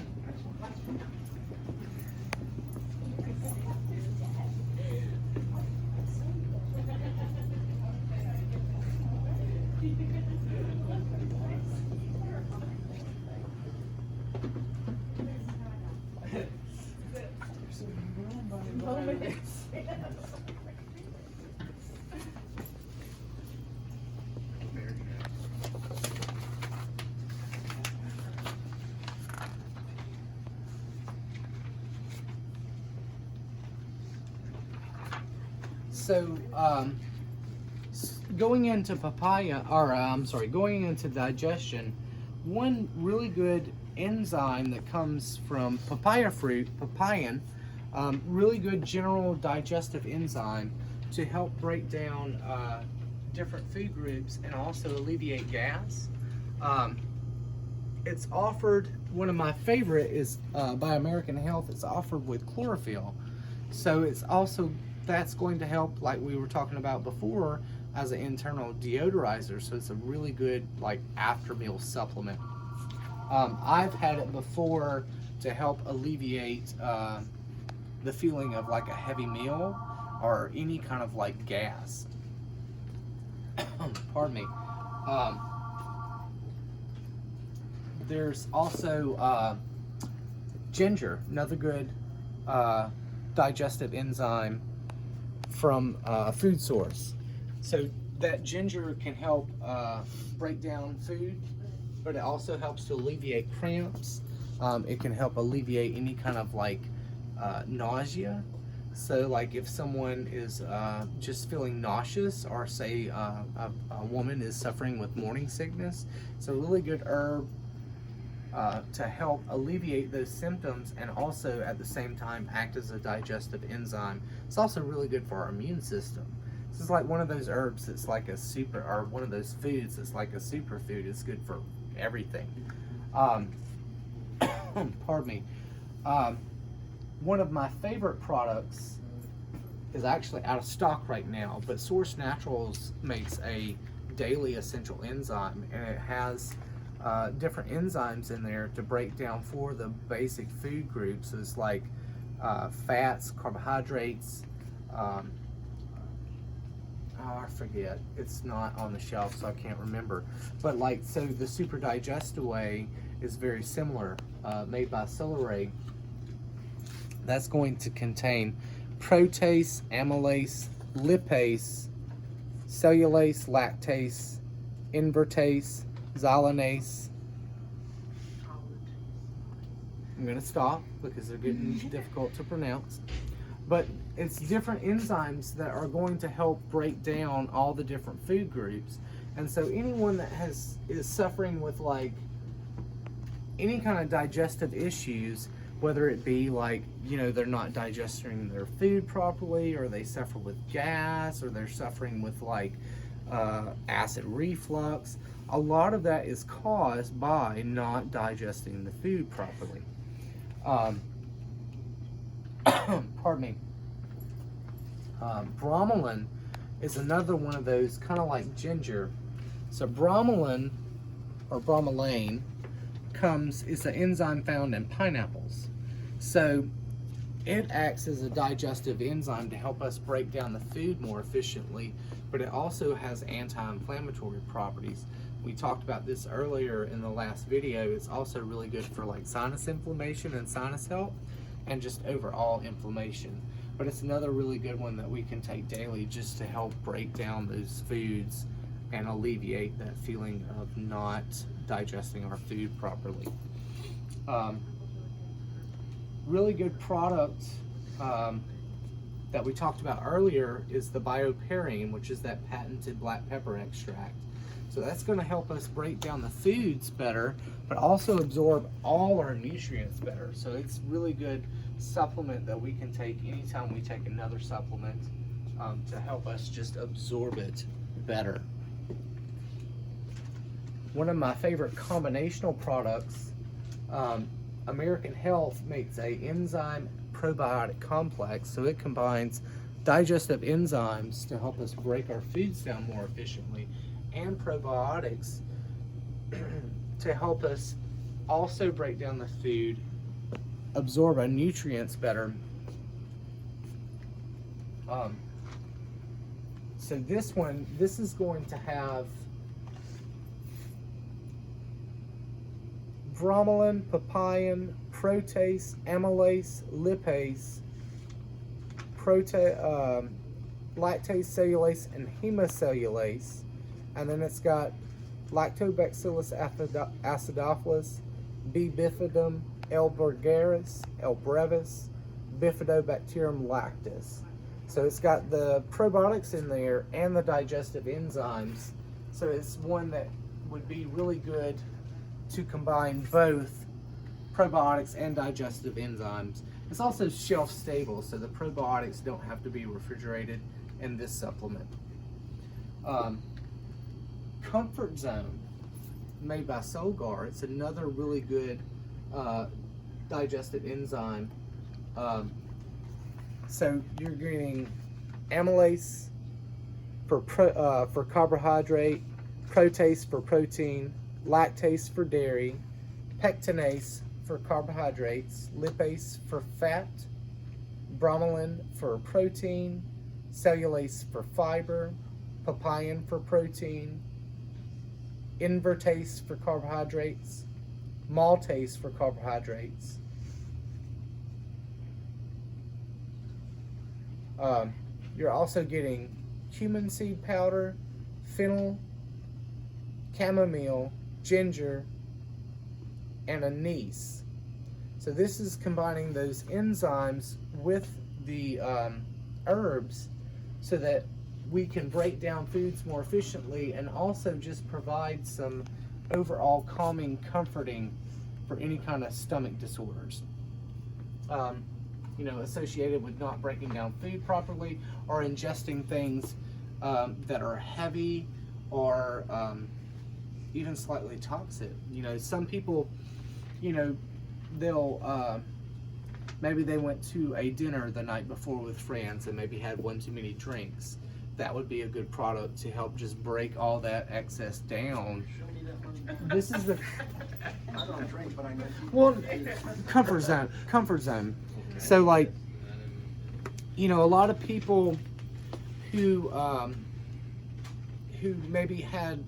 So, going into going into digestion, one really good enzyme that comes from papaya fruit, papain, really good general digestive enzyme to help break down different food groups and also alleviate gas. It's offered, one of my favorite is by American Health, it's offered with chlorophyll. So it's also, that's going to help, like we were talking about before, as an internal deodorizer. So it's a really good like after meal supplement. I've had it before to help alleviate the feeling of like a heavy meal or any kind of like gas. Pardon me. There's also ginger, another good digestive enzyme from a food source. So that ginger can help break down food, but it also helps to alleviate cramps. It can help alleviate any kind of like nausea. So like if someone is just feeling nauseous, or say a woman is suffering with morning sickness, it's a really good herb to help alleviate those symptoms, and also at the same time act as a digestive enzyme. It's also really good for our immune system. This is like one of those herbs that's like a super, or one of those foods that's like a superfood. It's good for everything. Pardon me. One of my favorite products is actually out of stock right now, but Source Naturals makes a daily essential enzyme, and it has different enzymes in there to break down for the basic food groups. It's like fats, carbohydrates, I forget, it's not on the shelf so I can't remember, but like, so the Super Digest-Away is very similar, made by Celeray. That's going to contain protease, amylase, lipase, cellulase, lactase, invertase, xylanase. I'm going to stop because they're getting difficult to pronounce. But it's different enzymes that are going to help break down all the different food groups. And so anyone that is suffering with like any kind of digestive issues, whether it be like, you know, they're not digesting their food properly, or they suffer with gas, or they're suffering with like acid reflux, a lot of that is caused by not digesting the food properly. Pardon me. Bromelain is another one of those, kind of like ginger. So bromelain or bromelain is an enzyme found in pineapples. So it acts as a digestive enzyme to help us break down the food more efficiently, but it also has anti-inflammatory properties. We talked about this earlier in the last video. It's also really good for like sinus inflammation and sinus health and just overall inflammation. But it's another really good one that we can take daily just to help break down those foods and alleviate that feeling of not digesting our food properly. Really good product that we talked about earlier is the bioperine, which is that patented black pepper extract. So that's going to help us break down the foods better, but also absorb all our nutrients better. So it's really good supplement that we can take anytime we take another supplement to help us just absorb it better. One of my favorite combinational products, American Health makes a enzyme probiotic complex. So it combines digestive enzymes to help us break our foods down more efficiently, and probiotics to help us also break down the food, absorb our nutrients better. So this is going to have bromelain, papain, protase, amylase, lipase, lactase, cellulase, and hemocellulase. And then it's got Lactobacillus acidophilus, B. bifidum, L. vulgaris, L. brevis, Bifidobacterium lactis. So it's got the probiotics in there and the digestive enzymes. So it's one that would be really good to combine both probiotics and digestive enzymes. It's also shelf stable, so the probiotics don't have to be refrigerated in this supplement. Comfort Zone, made by Solgar. It's another really good digestive enzyme. So you're getting amylase for carbohydrate, protase for protein, lactase for dairy, pectinase for carbohydrates, lipase for fat, bromelain for protein, cellulase for fiber, papain for protein, invertase for carbohydrates, maltase for carbohydrates. You're also getting cumin seed powder, fennel, chamomile, ginger, and anise. So this is combining those enzymes with the herbs so that we can break down foods more efficiently and also just provide some overall calming, comforting for any kind of stomach disorders. Associated with not breaking down food properly or ingesting things that are heavy or even slightly toxic. Some people, they'll maybe they went to a dinner the night before with friends and maybe had one too many drinks. That would be a good product to help just break all that excess down. This is the I don't drink, but I know well, comfort zone. So like, a lot of people who maybe had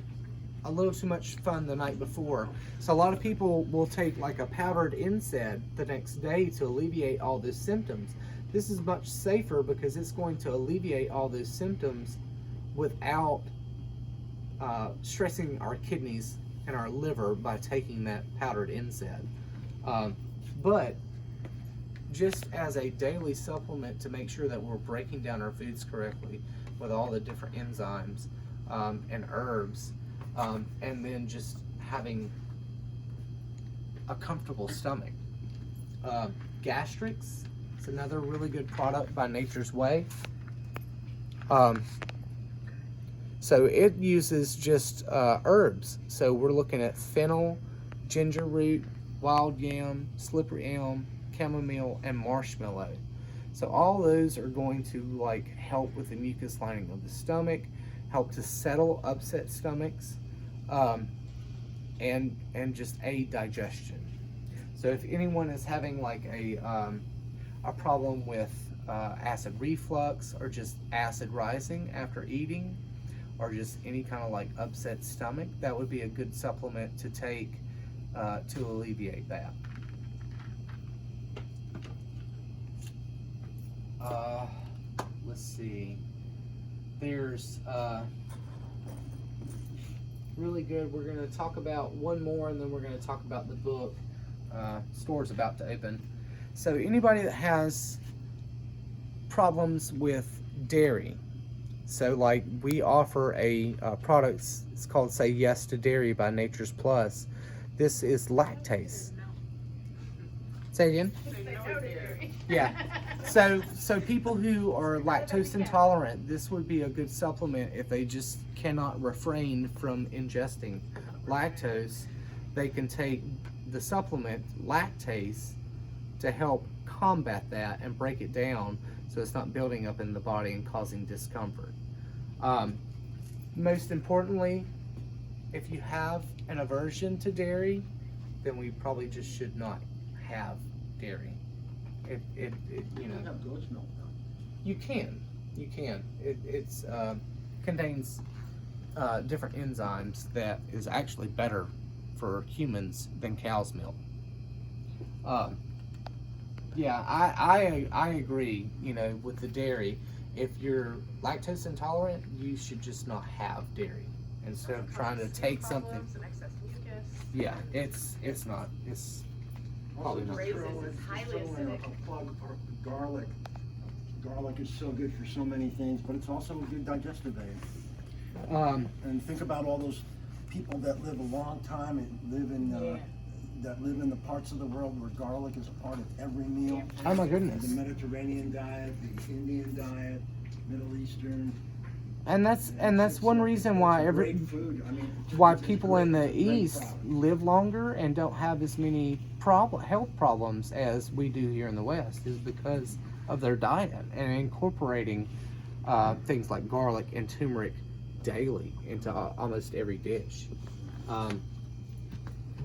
a little too much fun the night before. So a lot of people will take like a powdered NSAID the next day to alleviate all those symptoms. This is much safer because it's going to alleviate all those symptoms without stressing our kidneys and our liver by taking that powdered NSAID. But just as a daily supplement to make sure that we're breaking down our foods correctly with all the different enzymes and herbs, and then just having a comfortable stomach. Gastrix, it's another really good product by Nature's Way. So it uses just herbs. So we're looking at fennel, ginger root, wild yam, slippery elm, chamomile, and marshmallow. So all those are going to like help with the mucus lining of the stomach, help to settle upset stomachs, and just aid digestion. So if anyone is having like a problem with acid reflux or just acid rising after eating, or just any kind of like upset stomach, that would be a good supplement to take to alleviate that. Let's see. There's really good. We're going to talk about one more, and then we're going to talk about the book. Store's about to open. So anybody that has problems with dairy, so like we offer a product, it's called Say Yes to Dairy by Nature's Plus. This is lactase. Say again? Yeah. So people who are lactose intolerant, this would be a good supplement if they just cannot refrain from ingesting lactose. They can take the supplement lactase to help combat that and break it down so it's not building up in the body and causing discomfort. Most importantly, if you have an aversion to dairy, then we probably just should not have dairy. It you know, have goat's milk though. you can. It's contains different enzymes that is actually better for humans than cow's milk. Yeah, I agree, you know, with the dairy. If you're lactose intolerant, you should just not have dairy instead of trying to take something. And excess mucus. Yeah, it's not. It's probably not. Raises is highly acidic. A plug for garlic. Garlic is so good for so many things, but it's also a good digestive aid. And think about all those people that live a long time and live in that live in the parts of the world where garlic is a part of every meal. Oh my goodness. The Mediterranean diet, the Indian diet, Middle Eastern. And that's one reason why It's great food. I mean, why it's people great- in the great East product. live longer and don't have as many health problems as we do here in the West is because of their diet and incorporating things like garlic and turmeric daily into almost every dish.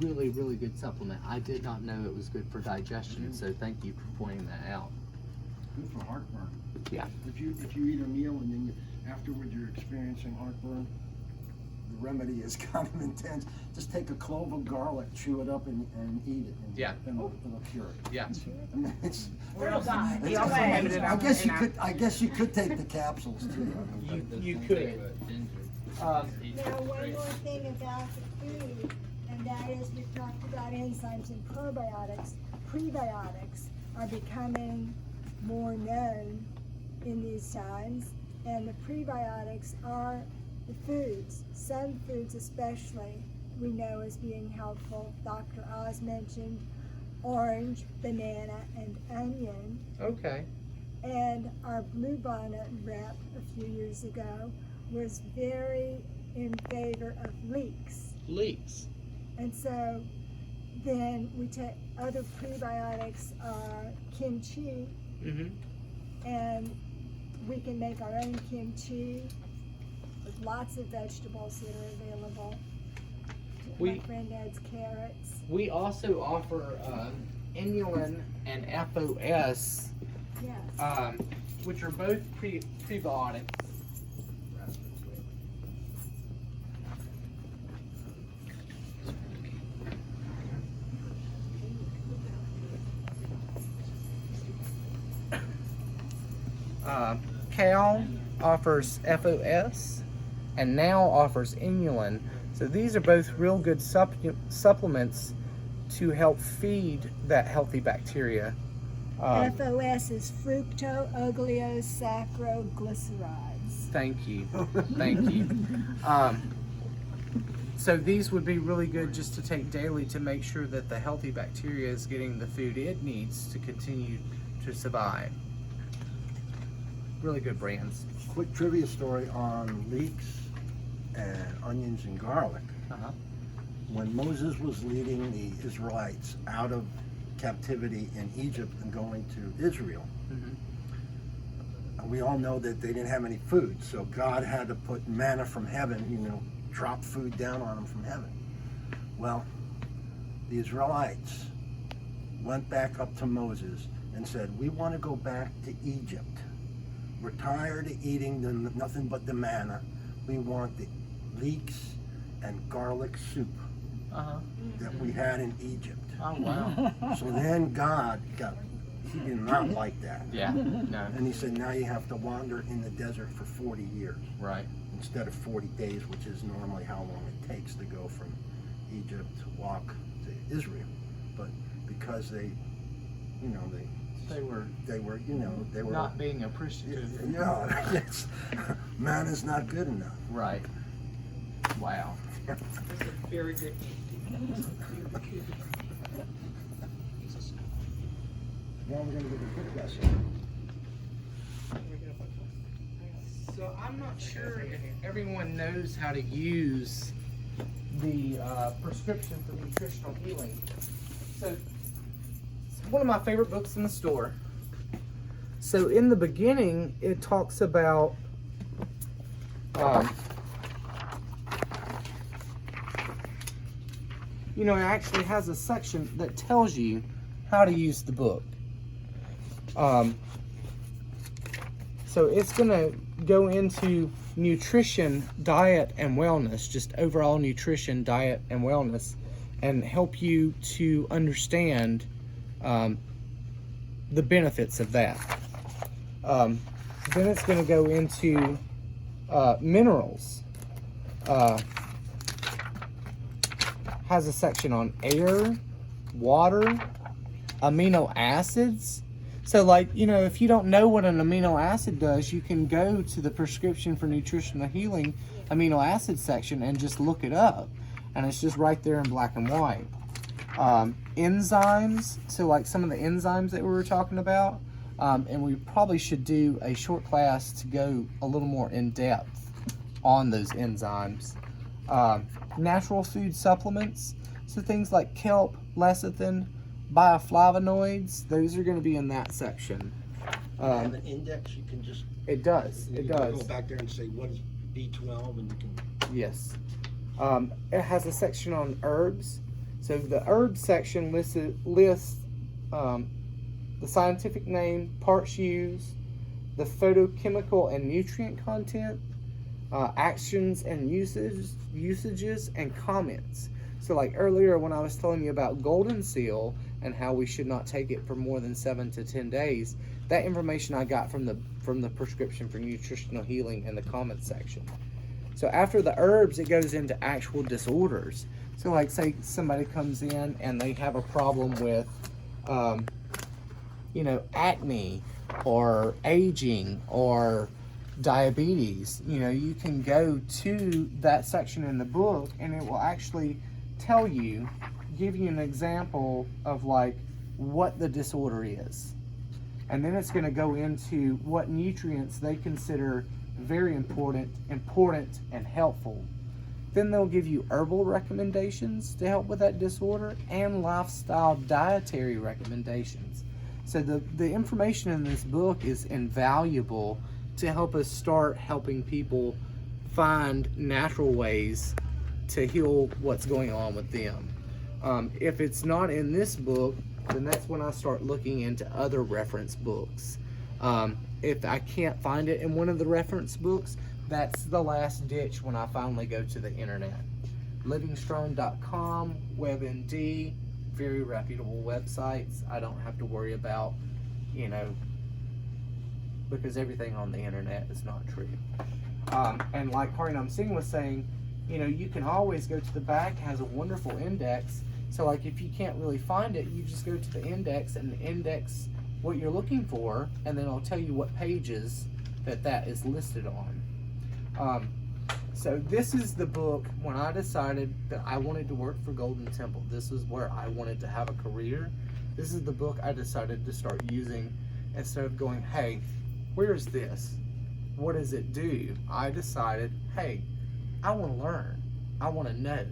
Really, really good supplement. I did not know it was good for digestion, so thank you for pointing that out. Good for heartburn. Yeah. If you eat a meal and then afterward you're experiencing heartburn, the remedy is kind of intense. Just take a clove of garlic, chew it up, and eat it. And, Yeah. And it'll cure it. Yeah. I mean, it's. He also ended it I up guess in you a- could. I guess you could take the capsules too. You could. Now, one more thing about the food, and that is we've talked about enzymes and probiotics. Prebiotics are becoming more known in these times, and the prebiotics are the foods. Some foods especially we know as being helpful. Dr. Oz mentioned orange, banana, and onion. Okay. And our Bluebonnet rep a few years ago was very in favor of leeks. Leeks. And so then we take other prebiotics are kimchi, Mm-hmm. and we can make our own kimchi with lots of vegetables that are available. My friend adds carrots. We also offer inulin and FOS, Yes. which are both prebiotics. Cal offers FOS and now offers inulin. So these are both real good supplements to help feed that healthy bacteria. FOS is fructooligosaccharides. Thank you. Thank you. So these would be really good just to take daily to make sure that the healthy bacteria is getting the food it needs to continue to survive. Really good brands. Quick trivia story on leeks. and onions and garlic. Uh-huh. When Moses was leading the Israelites out of captivity in Egypt and going to Israel, we all know that they didn't have any food, so God had to put manna from heaven, drop food down on them from heaven. Well, the Israelites went back up to Moses and said, we want to go back to Egypt. We're tired of eating nothing but the manna. We want the leeks and garlic soup that we had in Egypt. Oh, wow. So then he did not like that. Yeah, no, And he said, now you have to wander in the desert for 40 years right. instead of 40 days, which is normally how long it takes to go from Egypt to walk to Israel. But because they were Not being appreciative. yeah, it's, manna's not good enough. Right. Wow. That's a very good. Now we're going to give a quick lesson. So I'm not sure if everyone knows how to use the prescription for nutritional healing. So it's one of my favorite books in the store. So in the beginning, it talks about it actually has a section that tells you how to use the book. So it's going to go into nutrition, diet, and wellness, just overall nutrition, diet, and wellness, and help you to understand the benefits of that. Then it's going to go into minerals. Has a section on air, water, amino acids. So if you don't know what an amino acid does, you can go to the prescription for nutritional healing amino acid section and just look it up. And it's just right there in black and white. Enzymes, so some of the enzymes that we were talking about. And we probably should do a short class to go a little more in depth on those enzymes. Natural food supplements, so things like kelp, lecithin, bioflavonoids, those are going to be in that section. Have an index, you can just It does. you It can does. go back there and say what is B12 and you can Yes. It has a section on herbs. So the herbs section lists the scientific name, parts used, the photochemical and nutrient content, actions and usages, and comments. So earlier when I was telling you about golden seal and how we should not take it for more than 7 to 10 days, that information I got from the prescription for nutritional healing in the comments section. So after the herbs, it goes into actual disorders. So say somebody comes in and they have a problem with acne or aging or diabetes, you can go to that section in the book and it will actually give you an example of what the disorder is. And then it's going to go into what nutrients they consider very important and helpful. Then they'll give you herbal recommendations to help with that disorder and lifestyle dietary recommendations. So the information in this book is invaluable to help us start helping people find natural ways to heal what's going on with them. If it's not in this book, then that's when I start looking into other reference books. If I can't find it in one of the reference books, that's the last ditch when I finally go to the internet. Livingstone.com, WebMD, very reputable websites. I don't have to worry about, because everything on the internet is not true. And like Harinam Singh was saying, you can always go to the back. It has a wonderful index. So if you can't really find it, you just go to the index and index what you're looking for, and then I'll tell you what pages that is listed on. So this is the book when I decided that I wanted to work for Golden Temple. This is where I wanted to have a career. This is the book I decided to start using instead of going, hey, where's this? What does it do? I decided, hey, I want to learn. I want to know.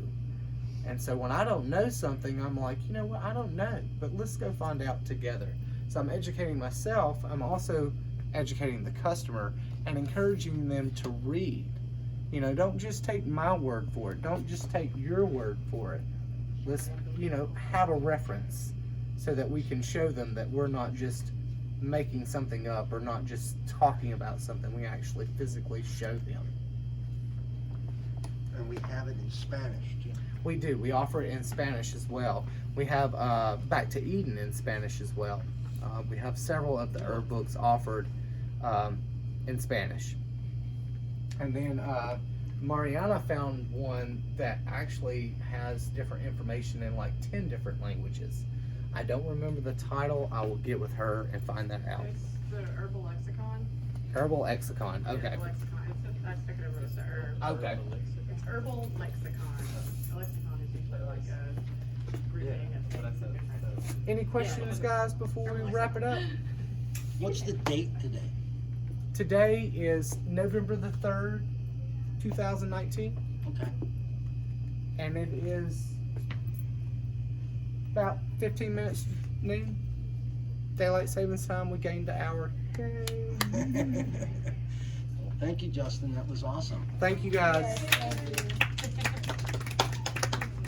And so when I don't know something, I'm like, you know what, I don't know, but let's go find out together. So I'm educating myself. I'm also educating the customer and encouraging them to read. You know, don't just take my word for it. Don't just take your word for it. Let's, you know, have a reference so that we can show them that we're not just making something up or not just talking about something. We actually physically show them. And we have it in Spanish too. We do. We offer it in Spanish as well. We have Back to Eden in Spanish as well. We have several of the herb books offered in Spanish. And then Mariana found one that actually has different information in like 10 different languages. I don't remember the title. I will get with her and find that out. It's the herbal lexicon. Herbal lexicon. Okay. Yeah, lexicon. I took it over as the herb. Okay. It's herbal lexicon. A lexicon is usually like a grouping of different. Any questions, guys, before we wrap it up? What's the date today? Today is November the 3rd, 2019. Okay. And it is about 15 minutes noon. Daylight savings time. We gained an hour. Yay. Well, thank you, Justin. That was awesome. Thank you guys. Yes,